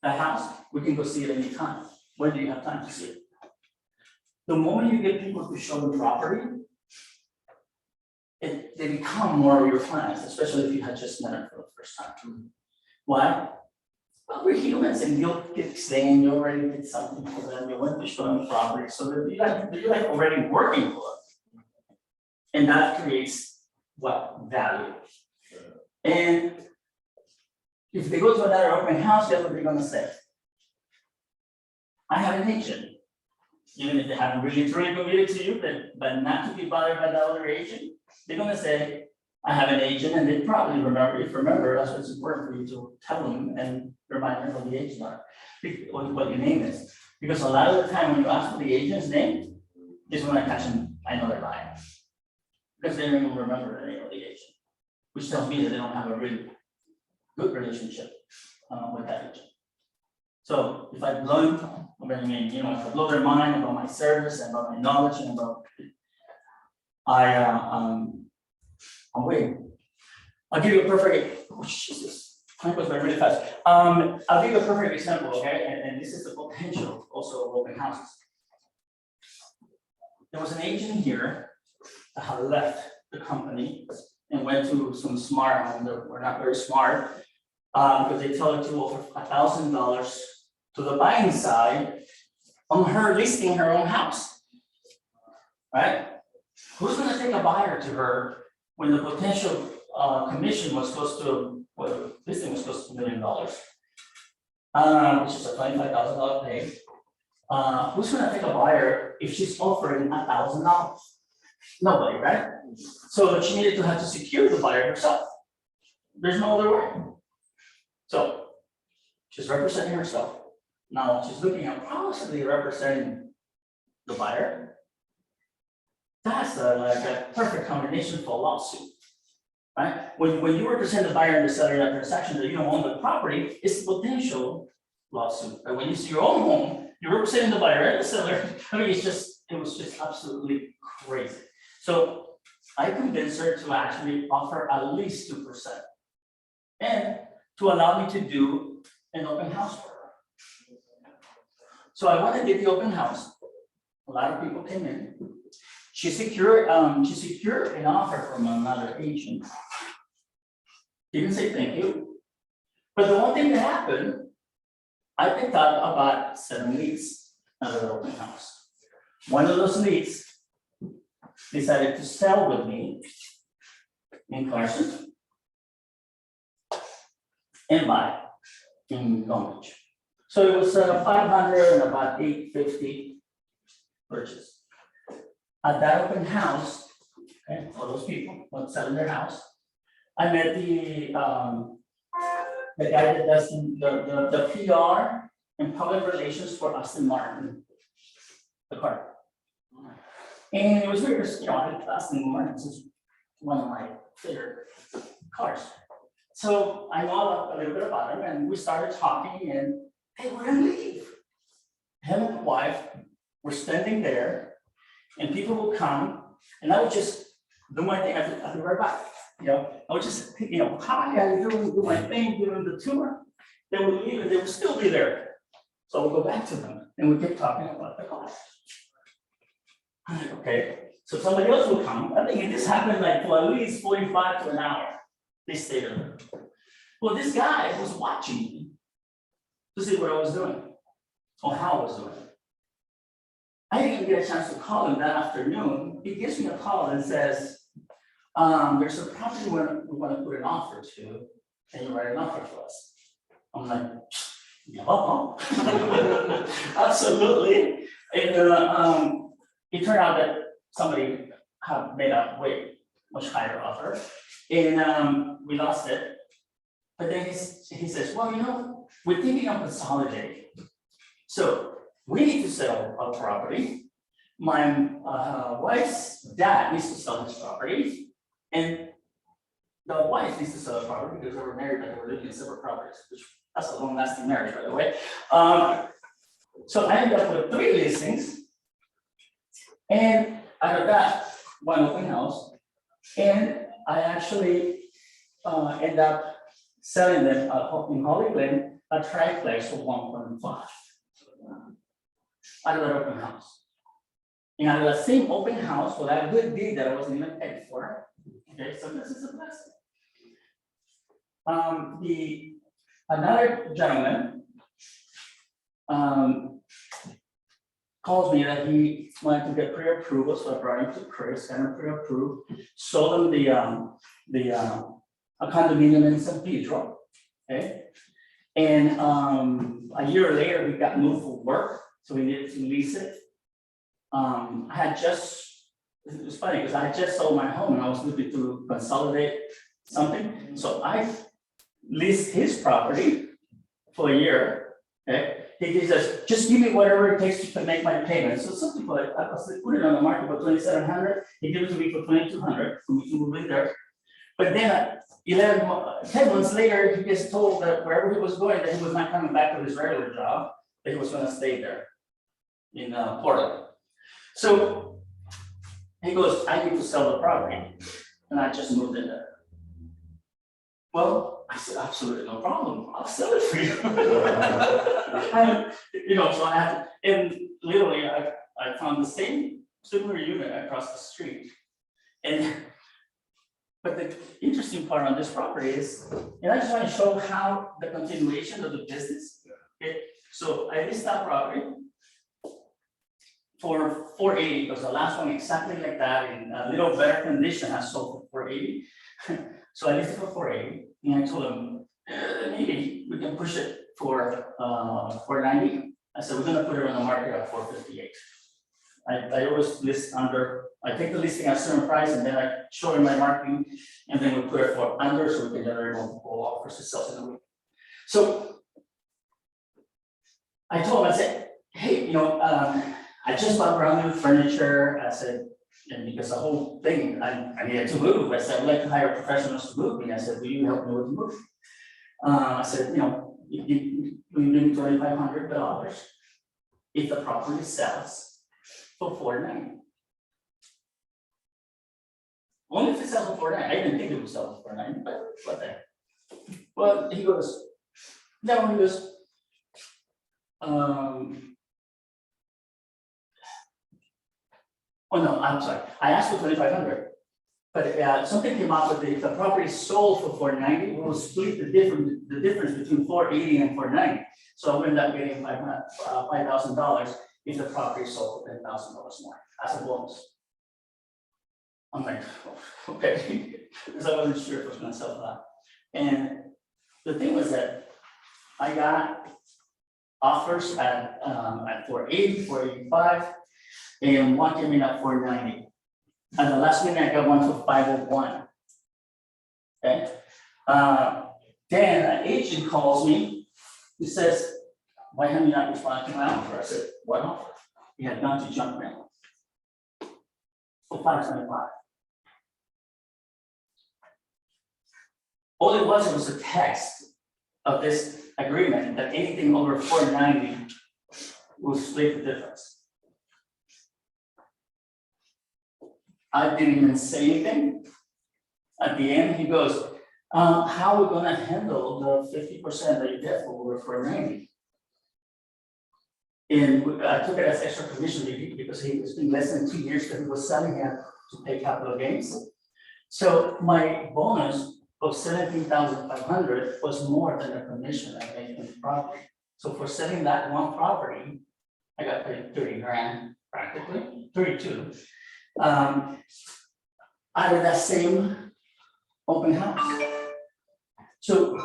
that house, we can go see it anytime. When do you have time to see it? The moment you get people to show the property, they become more of your clients, especially if you had just met them for the first time. Why? Well, we're humans and you'll get saying you already did something for them, you went to show them the property, so that you're like already working for them. And that creates what? Value. And if they go to another open house, guess what they're gonna say? I have an agent. Even if they haven't really truly committed to you, but not to be bothered by the other agent, they're gonna say, I have an agent, and they probably remember, that's what's important for you to tell them and remind them what the agents are, what your name is. Because a lot of the time when you ask for the agent's name, this is when I catch them, I know they're lying. Because they don't even remember the name of the agent, which tells me that they don't have a really good relationship with that agent. So if I blow them, if I blow their mind about my service and about my knowledge and about, I'm waiting. I'll give you a perfect, oh Jesus, time goes by really fast. I'll give you a perfect example, okay? And this is the potential also of open houses. There was an agent here that had left the company and went to some smart home that were not very smart, because they told her to offer $1,000 to the buying side on her listing her own house, right? Who's gonna take a buyer to her when the potential commission was close to, well, listing was close to $1 million, which is a $25,000 pay. Who's gonna take a buyer if she's offering $1,000? Nobody, right? So she needed to have to secure the buyer herself. There's no other way. So she's representing herself. Now she's looking at possibly representing the buyer. That's like a perfect combination for a lawsuit, right? When you represent the buyer and the seller in a transaction that you don't own the property, it's a potential lawsuit. But when you see your own home, you're representing the buyer and the seller. I mean, it was just absolutely crazy. So I convinced her to actually offer at least 2% and to allow me to do an open house for her. So I went and did the open house. A lot of people came in. She secured an offer from another agent. Didn't say thank you. But the one thing that happened, I picked up about 7 leads out of the open house. One of those leads decided to sell with me in Carson and buy in Long Beach. So it was 500 and about 850 purchase. At that open house, okay, for those people who selling their house, I met the guy that does the PR and public relations for Aston Martin, the car. And it was weird, because, Aston Martin is one of my favorite cars. So I know a little bit about him, and we started talking, and they wouldn't leave. Him and my wife were standing there, and people would come, and I would just do my thing. I'd be right back. I would just, hi, how you doing? Do my thing, give them the tour. They would leave, and they would still be there. So we'll go back to them, and we kept talking about the car. I'm like, okay. So somebody else will come. I think this happened like for at least 45 to an hour. They stayed there. Well, this guy was watching me to see what I was doing or how I was doing. I didn't even get a chance to call him that afternoon. He gives me a call and says, there's a property we want to put an offer to. Can you write an offer for us? I'm like, yeah, absolutely. And it turned out that somebody had made a way much higher offer, and we lost it. But then he says, well, you know, we're thinking of consolidating. So we need to sell our property. My wife's dad needs to sell his property. And the wife needs to sell her property because they were married, but they were living in separate properties, which that's a long lasting marriage, by the way. So I ended up with 3 listings. And out of that, 1 open house. And I actually end up selling them in Holly Glen, a triplex for 1.5. Out of that open house. And out of the same open house, for that good deed that I wasn't even paid for. Okay, so this is a blessing. Another gentleman calls me that he wanted to get pre-approval, so I brought him to Chris, got him pre-approved, sold him a condominium in San Pedro, okay? And a year later, we got moved for work, so we needed to lease it. It was funny because I had just sold my home and I was looking to consolidate something. So I leased his property for a year, okay? He says, just give me whatever it takes to make my payments. So something like, I put it on the market for 2,700. He gave it to me for 2,200 for me to move in there. But then 10 months later, he gets told that wherever he was going, that he was not coming back to his regular job, that he was gonna stay there in Portland. So he goes, I need to sell the property. And I just moved in there. Well, I said, absolutely no problem. I'll sell it for you. So I had, and literally I found the same similar unit across the street. But the interesting part on this property is, and I just want to show how the continuation of the business. Okay, so I leased that property for 480, because the last one exactly like that in a little better condition has sold for 480. So I listed for 480, and I told him maybe we can push it for 490. I said we're gonna put it on the market at 458. I always list under. I take the listing at a certain price, and then I show him my marketing, and then we put it for under, so we can generate multiple offers to sell in a week. So I told him, I said, hey, I just bought brand new furniture. I said, and because the whole thing, I needed to move. I said, I'd like to hire professionals to move me. I said, will you help me with the move? I said, you give me $2,500 if the property sells for $490. Only if it sells for $490. I didn't think it would sell for $490, but what the heck. Well, he goes, no, he goes, oh no, I'm sorry. I asked for 2,500, but something came up with if the property sold for 490, we'll split the difference between 480 and 490. So I ended up getting $5,000 if the property sold for $10,000 more as a bonus. I'm like, okay, because I wasn't sure if it was going to sell that. And the thing was that I got offers at 480, 485. And one came in at 490. At the last minute, I got one for 501. Okay. Then an agent calls me. He says, why haven't you not responded to my offer? I said, what offer? He had gone to junk mail for 525. All it was a text of this agreement that anything over 490 will split the difference. I didn't even say anything. At the end, he goes, how are we gonna handle the 50% that you get for over 490? And I took it as extra commission because it's been less than 2 years that he was selling it to pay capital gains. So my bonus of 17,500 was more than the commission I made on the property. So for selling that one property, I got paid 30 grand practically, 32. Out of that same open house. So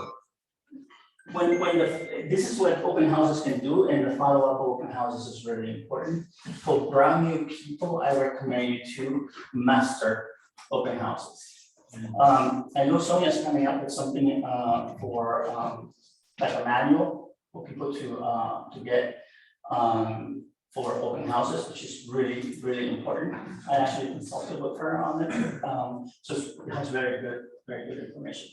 this is what open houses can do, and the follow-up open houses is really important. For brand new people, I recommend you to master open houses. I know Sonia's coming up with something, for, like a manual for people to get, for open houses, which is really, really important. I actually consulted with her on it, so it has very good information.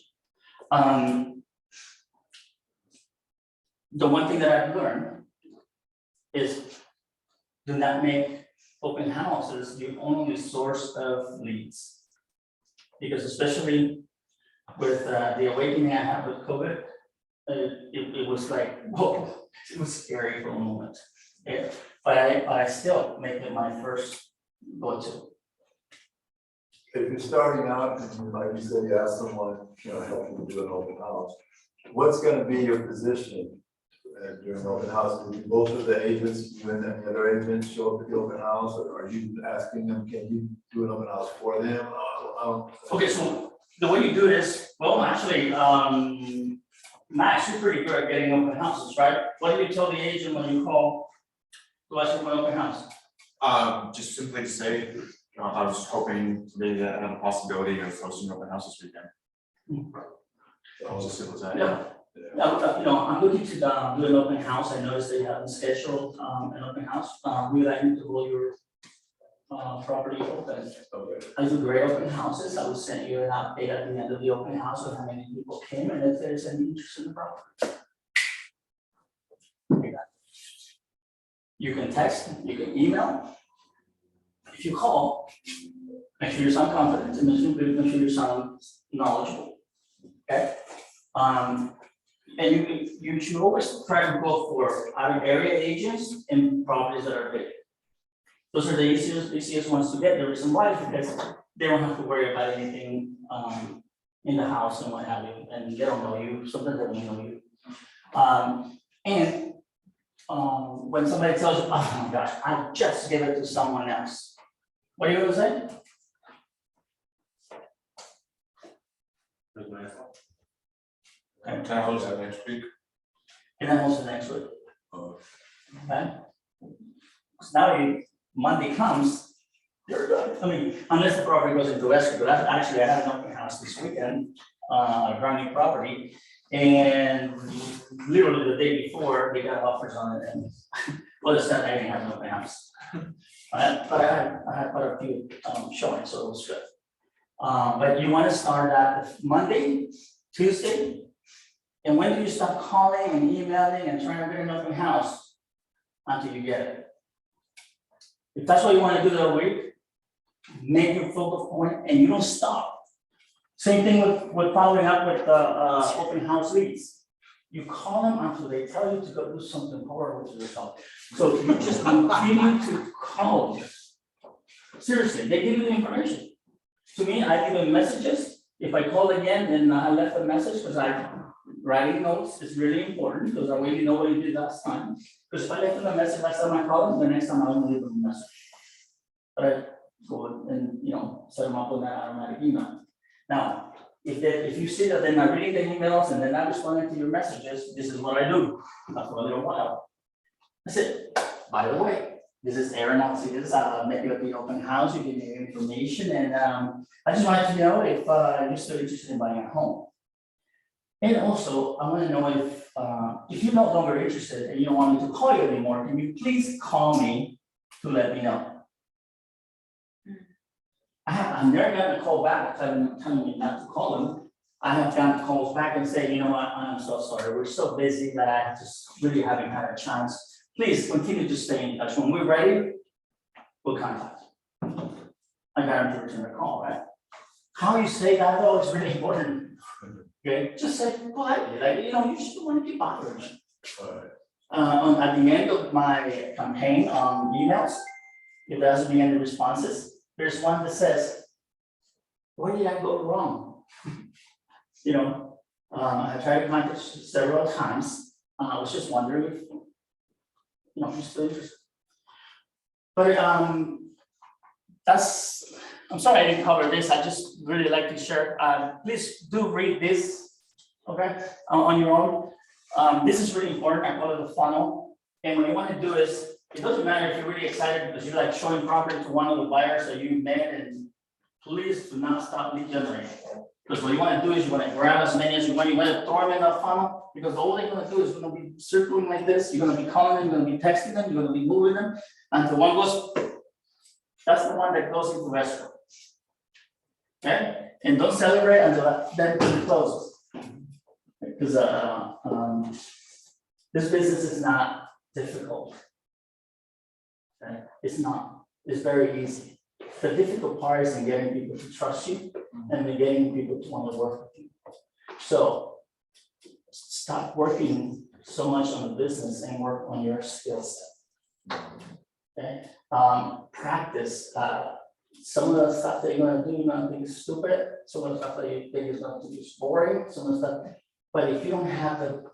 The one thing that I've learned is do not make open houses the only source of leads. Because especially with the awakening I had with COVID, it was like, whoa, it was scary for a moment. Yeah, but I still make it my first go-to. If you're starting out, and like you said, you ask someone, help you do an open house, what's gonna be your position during an open house? Do both of the agents, you and the other agents show up at the open house, or are you asking them, can you do an open house for them? Okay, so the way you do this, well, actually, Max, you're pretty good at getting open houses, right? What do you tell the agent when you call to ask for an open house? Just simply to say, I was hoping to maybe have a possibility of hosting an open house this weekend. Just as simple as that. Yeah. I'm looking to do an open house. I noticed they haven't scheduled an open house. We would like you to roll your property open. Okay. I do great open houses. I will send you an update at the end of the open house of how many people came and if there's any interest in the property. You can text, you can email. If you call, make sure you sound confident and make sure you sound knowledgeable. Okay? And you should always try to go for out of area agents and properties that are big. Those are the easiest ones to get. The reason why is because they don't have to worry about anything in the house and what have you, and they don't know you, sometimes they don't know you. When somebody tells you, oh my gosh, I just gave it to someone else. What are you gonna say? And can I host that next week? And then also next week. Oh. Okay? So now Monday comes, you're done. I mean, unless the property goes into escrow, but actually I had an open house this weekend, a brand new property. And literally the day before, they got offers on it and, well, it's not, I didn't have an open house. But I had quite a few showing, so it was good. But you want to start that Monday, Tuesday, and when do you stop calling and emailing and trying to get an open house until you get it? If that's what you want to do that week, make your focal point and you don't stop. Same thing with following up with open house leads. You call them until they tell you to go do something horrible to yourself. So you just continue to call them. Seriously, they give you the information. To me, I give them messages. If I call again, then I left a message because writing notes is really important because that way you know what you did last time. Because if I left them a message last time I called them, the next time I won't leave them a message. But I go and set them up on that automatic email. Now, if you see that they're not reading the emails and they're not responding to your messages, this is what I do after a little while. That's it. By the way, this is Aaron Alcides, met you at the open house, you give me information, and I just wanted to know if you're still interested in buying a home. And also, I want to know if you're no longer interested and you don't want me to call you anymore, can you please call me to let me know? I've never gotten a call back telling me not to call them. I have gotten calls back and say, you know what, I'm so sorry, we're so busy that I just really haven't had a chance. Please continue to stay in touch. When we're ready, we'll contact you. I guarantee return the call, right? How you say that though is really important. Okay, just say politely, like, you just don't want to be bothered. At the end of my campaign on emails, if there hasn't been any responses, there's one that says, where did I go wrong? I tried to contact several times. I was just wondering if, you're still interested. But I'm sorry I didn't cover this. I just really like to share. Please do read this, okay, on your own. This is really important. I call it the funnel. And what you want to do is, it doesn't matter if you're really excited because you're like showing property to one of the buyers that you met and please do not stop lead generating. Because what you wanna do is you wanna grab as many as you want, you wanna throw them in the funnel, because all they're gonna do is gonna be circling like this, you're gonna be calling them, you're gonna be texting them, you're gonna be moving them, until one goes, that's the one that goes into escrow. Okay, and don't celebrate until that closes. Because, this business is not difficult. Okay, it's not, it's very easy. The difficult part is in getting people to trust you and then getting people to want to work with you. So stop working so much on the business and work on your skill set. Okay, practice. Some of the stuff that you're gonna do, you're gonna think is stupid. Some of the stuff that you think is going to be boring. Some of the stuff, but if you don't have the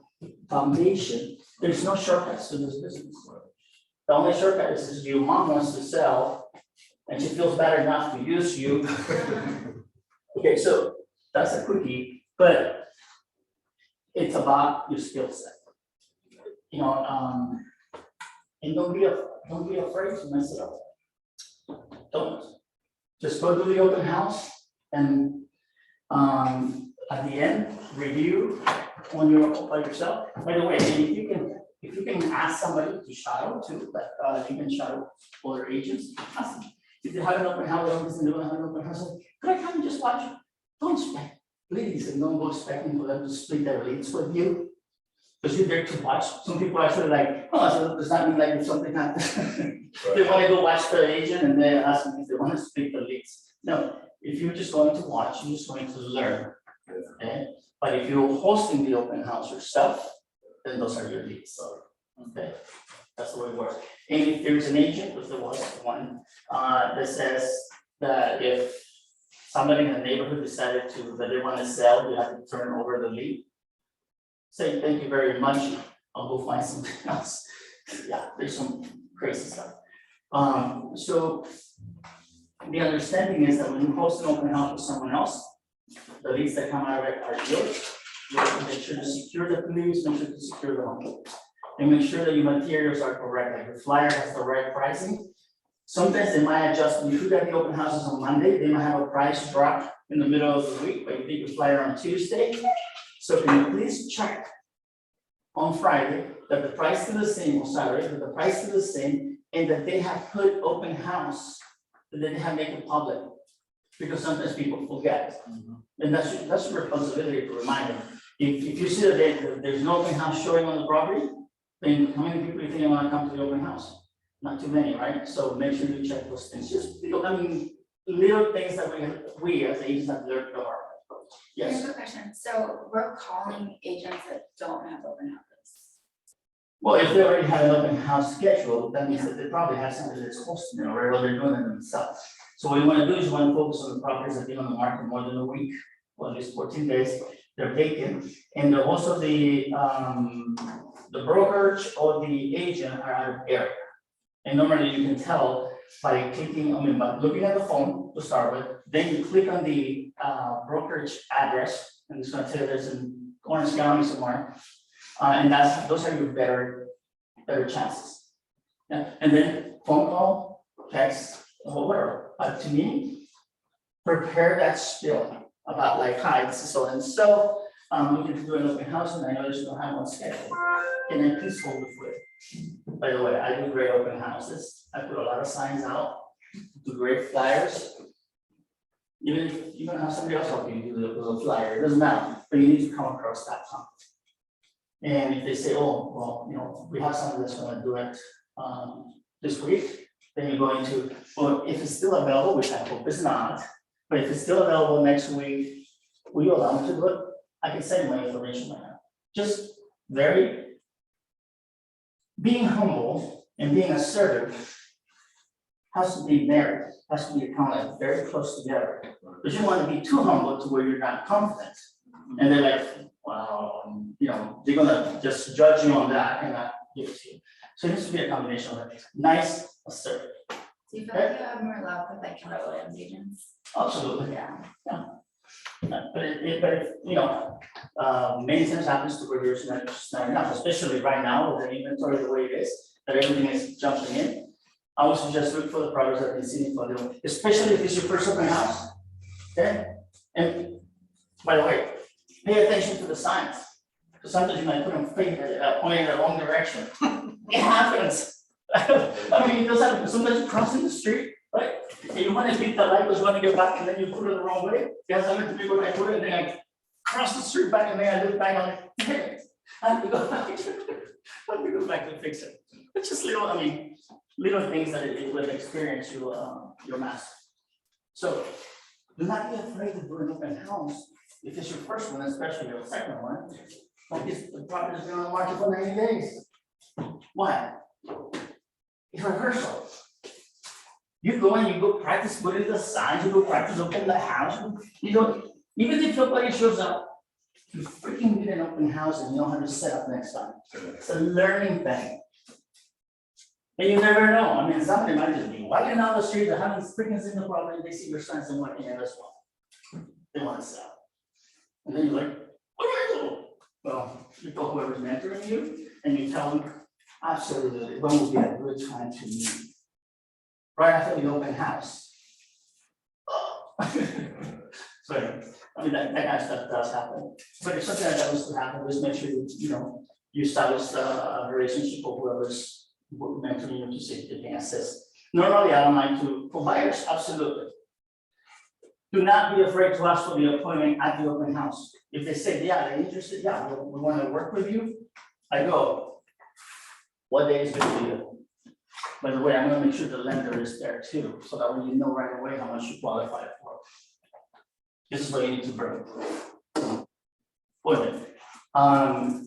foundation, there's no shortcuts to this business. The only shortcut is your mom wants to sell, and she feels bad enough to use you. Okay, so that's a quickie, but it's about your skill set. You know, and don't be afraid to mess it up. Don't. Just go to the open house and at the end, review when you're by yourself. By the way, if you can ask somebody to shadow too, like you can shadow other agents, ask them. If they have an open house, they don't have an open house, could I come and just watch? Don't expect leads and don't go expecting for them to split their leads with you. Because you're there to watch. Some people actually like, oh, so does that mean like if something happens? They want to go watch the agent and they ask them if they want to split the leads. No, if you're just going to watch, you're just going to learn. Okay, but if you're hosting the open house yourself, then those are your leads. So, okay, that's the way it works. And if there's an agent, if there was one, that says that if somebody in the neighborhood decided that they want to sell, you have to turn over the lead. Say thank you very much. I'll go find something else. Yeah, there's some crazy stuff. So the understanding is that when you host an open house with someone else, the leads that come out of it are yours. You have to make sure to secure the leads, make sure to secure the home, and make sure that your materials are correct. Like your flyer has the right pricing. Sometimes they might adjust. If you got the open houses on Monday, they might have a price drop in the middle of the week, but you take your flyer on Tuesday. So can you please check on Friday that the price is the same, on Saturday, that the price is the same, and that they have put open house, that they have made it public, because sometimes people forget. And that's your responsibility to remind them. If you see that there's no open house showing on the property, then how many people do you think are gonna come to the open house? Not too many, right? So make sure you check those things. Just, I mean, little things that we as agents have learned the hard way. I Yes. have a question. So we're calling agents that don't have open houses. Well, if they already have an open house scheduled, that means that they probably have somebody that's hosting it already, or they're doing it themselves. So what you want to do is you want to focus on the properties that have been on the market more than a week, or at least 14 days, they're vacant. And also the brokerage or the agent are out of area. And normally you can tell by clicking, by looking at the phone to start with, then you click on the brokerage address, and it's going to tell you there's in Orange County somewhere. And those are your better chances. Yeah, and then phone call, text, or whatever. But to me, prepare that spiel about like, hi, this is so and so. I'm looking to do an open house, and I know there's no time on schedule. Can I please hold the foot? By the way, I do great open houses. I put a lot of signs out, do great flyers. Even if you don't have somebody else helping you do the flyer, it doesn't matter, but you need to come across that time. And if they say, oh, well, you know, we have someone that's gonna do it this week, then you're going to, well, if it's still available, which I hope it's not, but if it's still available next week, will you allow me to do it? I can send you my information right now. Just being humble and being assertive has to be married, has to be kind of very close together. But you don't want to be too humble to where you're not confident. And they're like, well, you know, they're gonna just judge you on that and not give it to you. So it needs to be a combination of it. Nice, assertive. Do you feel like you have more luck with like Keller Williams agents? Absolutely. Yeah. But you know, many times happens to where there's not enough, especially right now with the inventory the way it is, that everything is jumping in. I would suggest look for the products that have been sitting for them, especially if it's your first open house. Okay, and by the way, pay attention to the signs. Because sometimes you might put them pointing in the wrong direction. It happens. I mean, it does happen. Sometimes you're crossing the street, right? And you want to beat the light, because you want to get back, and then you put it the wrong way. Because I went to people, I put it, and then I cross the street back, and then I look back, I'm like, hey, I have to go back. I have to go back to fix it. It's just little, I mean, little things that it will experience your master. So do not be afraid to do an open house. If it's your first one, especially your second one, like the property has been on the market for 90 days. Why? It's rehearsal. You go and you go practice putting the signs, you go practice opening the house. You know, even if nobody shows up, you freaking need an open house and you know how to set up next time. It's a learning thing. And you never know. I mean, somebody might just be walking down the street, they haven't freaking seen the property, they see your signs and walking in this one. They want to sell. And then you're like, what do I do? Well, you tell whoever's mentoring you and you tell them, absolutely, when would be a good time to meet? Right after the open house. So, I mean, that kind of stuff does happen. But if something like that was to happen, just make sure you establish a relationship with whoever's mentoring you to see if they can assist. Normally, I don't mind to, for buyers, absolutely. Do not be afraid to ask for the appointment at the open house. If they say, yeah, they're interested, yeah, we want to work with you, I go, what day is good for you? By the way, I'm gonna make sure the lender is there too, so that way you know right away how much you qualify for. This is what you need to bring. Appointment. I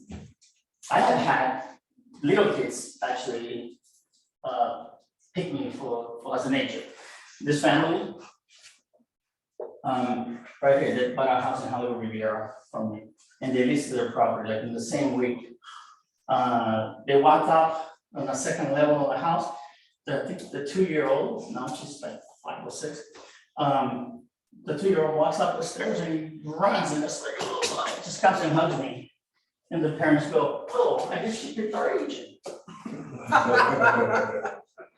have had little kids actually pick me for as an agent. This family, right here, they bought a house in Hollywood Riviera from me, and they listed their property like in the same week. They walked up on the second level of the house. The 2-year-old, now she's like 5 or 6. The 2-year-old walks up the stairs and he runs and it's like, oh, just comes and hugs me. And the parents go, oh, I guess she picked our agent.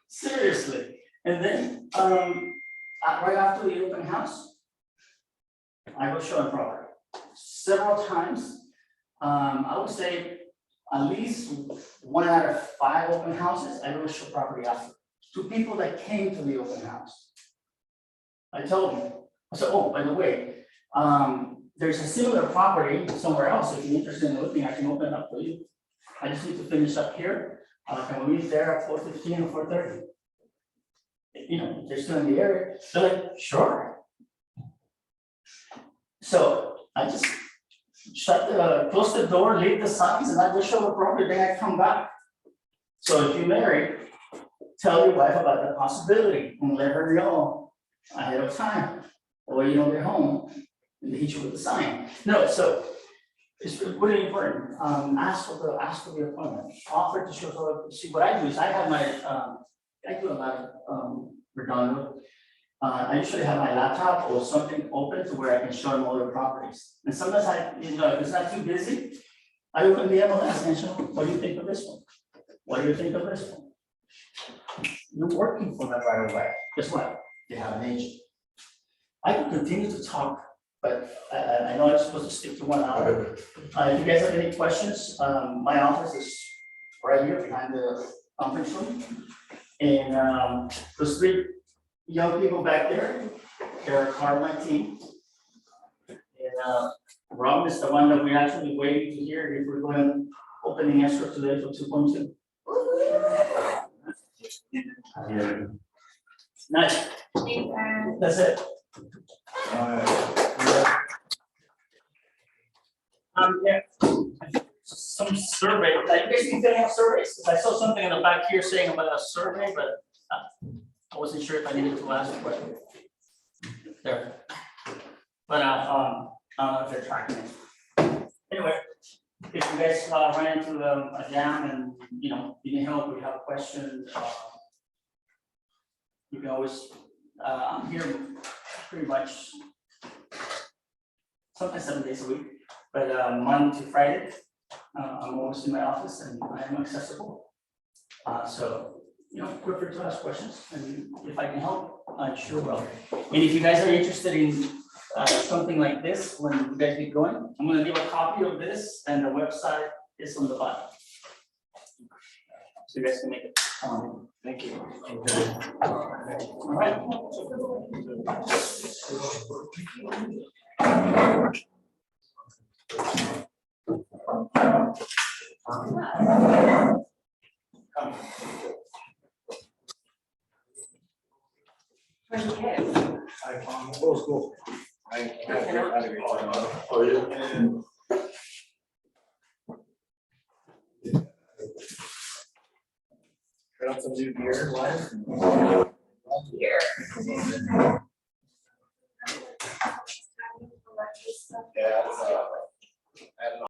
Seriously. And then right after the open house, I go show them property. Several times, I would say at least 1 out of 5 open houses, I go show property after. To people that came to the open house. I told them, I said, oh, by the way, there's a similar property somewhere else. If you're interested in looking, I can open it up for you. I just need to finish up here. Can we meet there at 4:15 or 4:30? You know, if they're still in the area, they're like, sure. So I just close the door, leave the signs, and I just show the property, then I come back. So if you're married, tell your wife about the possibility and let her know ahead of time, or you don't get home and they hit you with the sign. No, so it's really important. Ask for the appointment. Offer to show. See, what I do is I have my I do a lot of Redondo. I usually have my laptop or something open to where I can show them all the properties. And sometimes if it's not too busy, I open the MLS and show them, what do you think of this one? What do you think of this one? You're working for them right away. Guess what? They have an agent. I can continue to talk, but I know I'm supposed to stick to 1 hour. If you guys have any questions, my office is right here behind the conference room. And those 3 young people back there, they're part of my team. And Rob is the one that we're actually waiting to hear if we're going opening escrow today for 2.2. Nice. That's it. Yeah. Some survey, like basically filling out surveys. I saw something in the back here saying about a survey, but I wasn't sure if I needed to ask a question. There. But I don't know if they're tracking it. Anyway, if you guys ran into a jam and you need help, we have a question, you can always I'm here pretty much sometimes 7 days a week, but Monday to Friday, I'm always in my office and I am accessible. So feel free to ask questions, and if I can help, I sure will. And if you guys are interested in something like this when you guys get going. I'm gonna leave a copy of this and the website is on the bottom. So you guys can make it. Thank you. All right. School. Oh, yeah. Got some new beer, live. Here. Yeah, it's,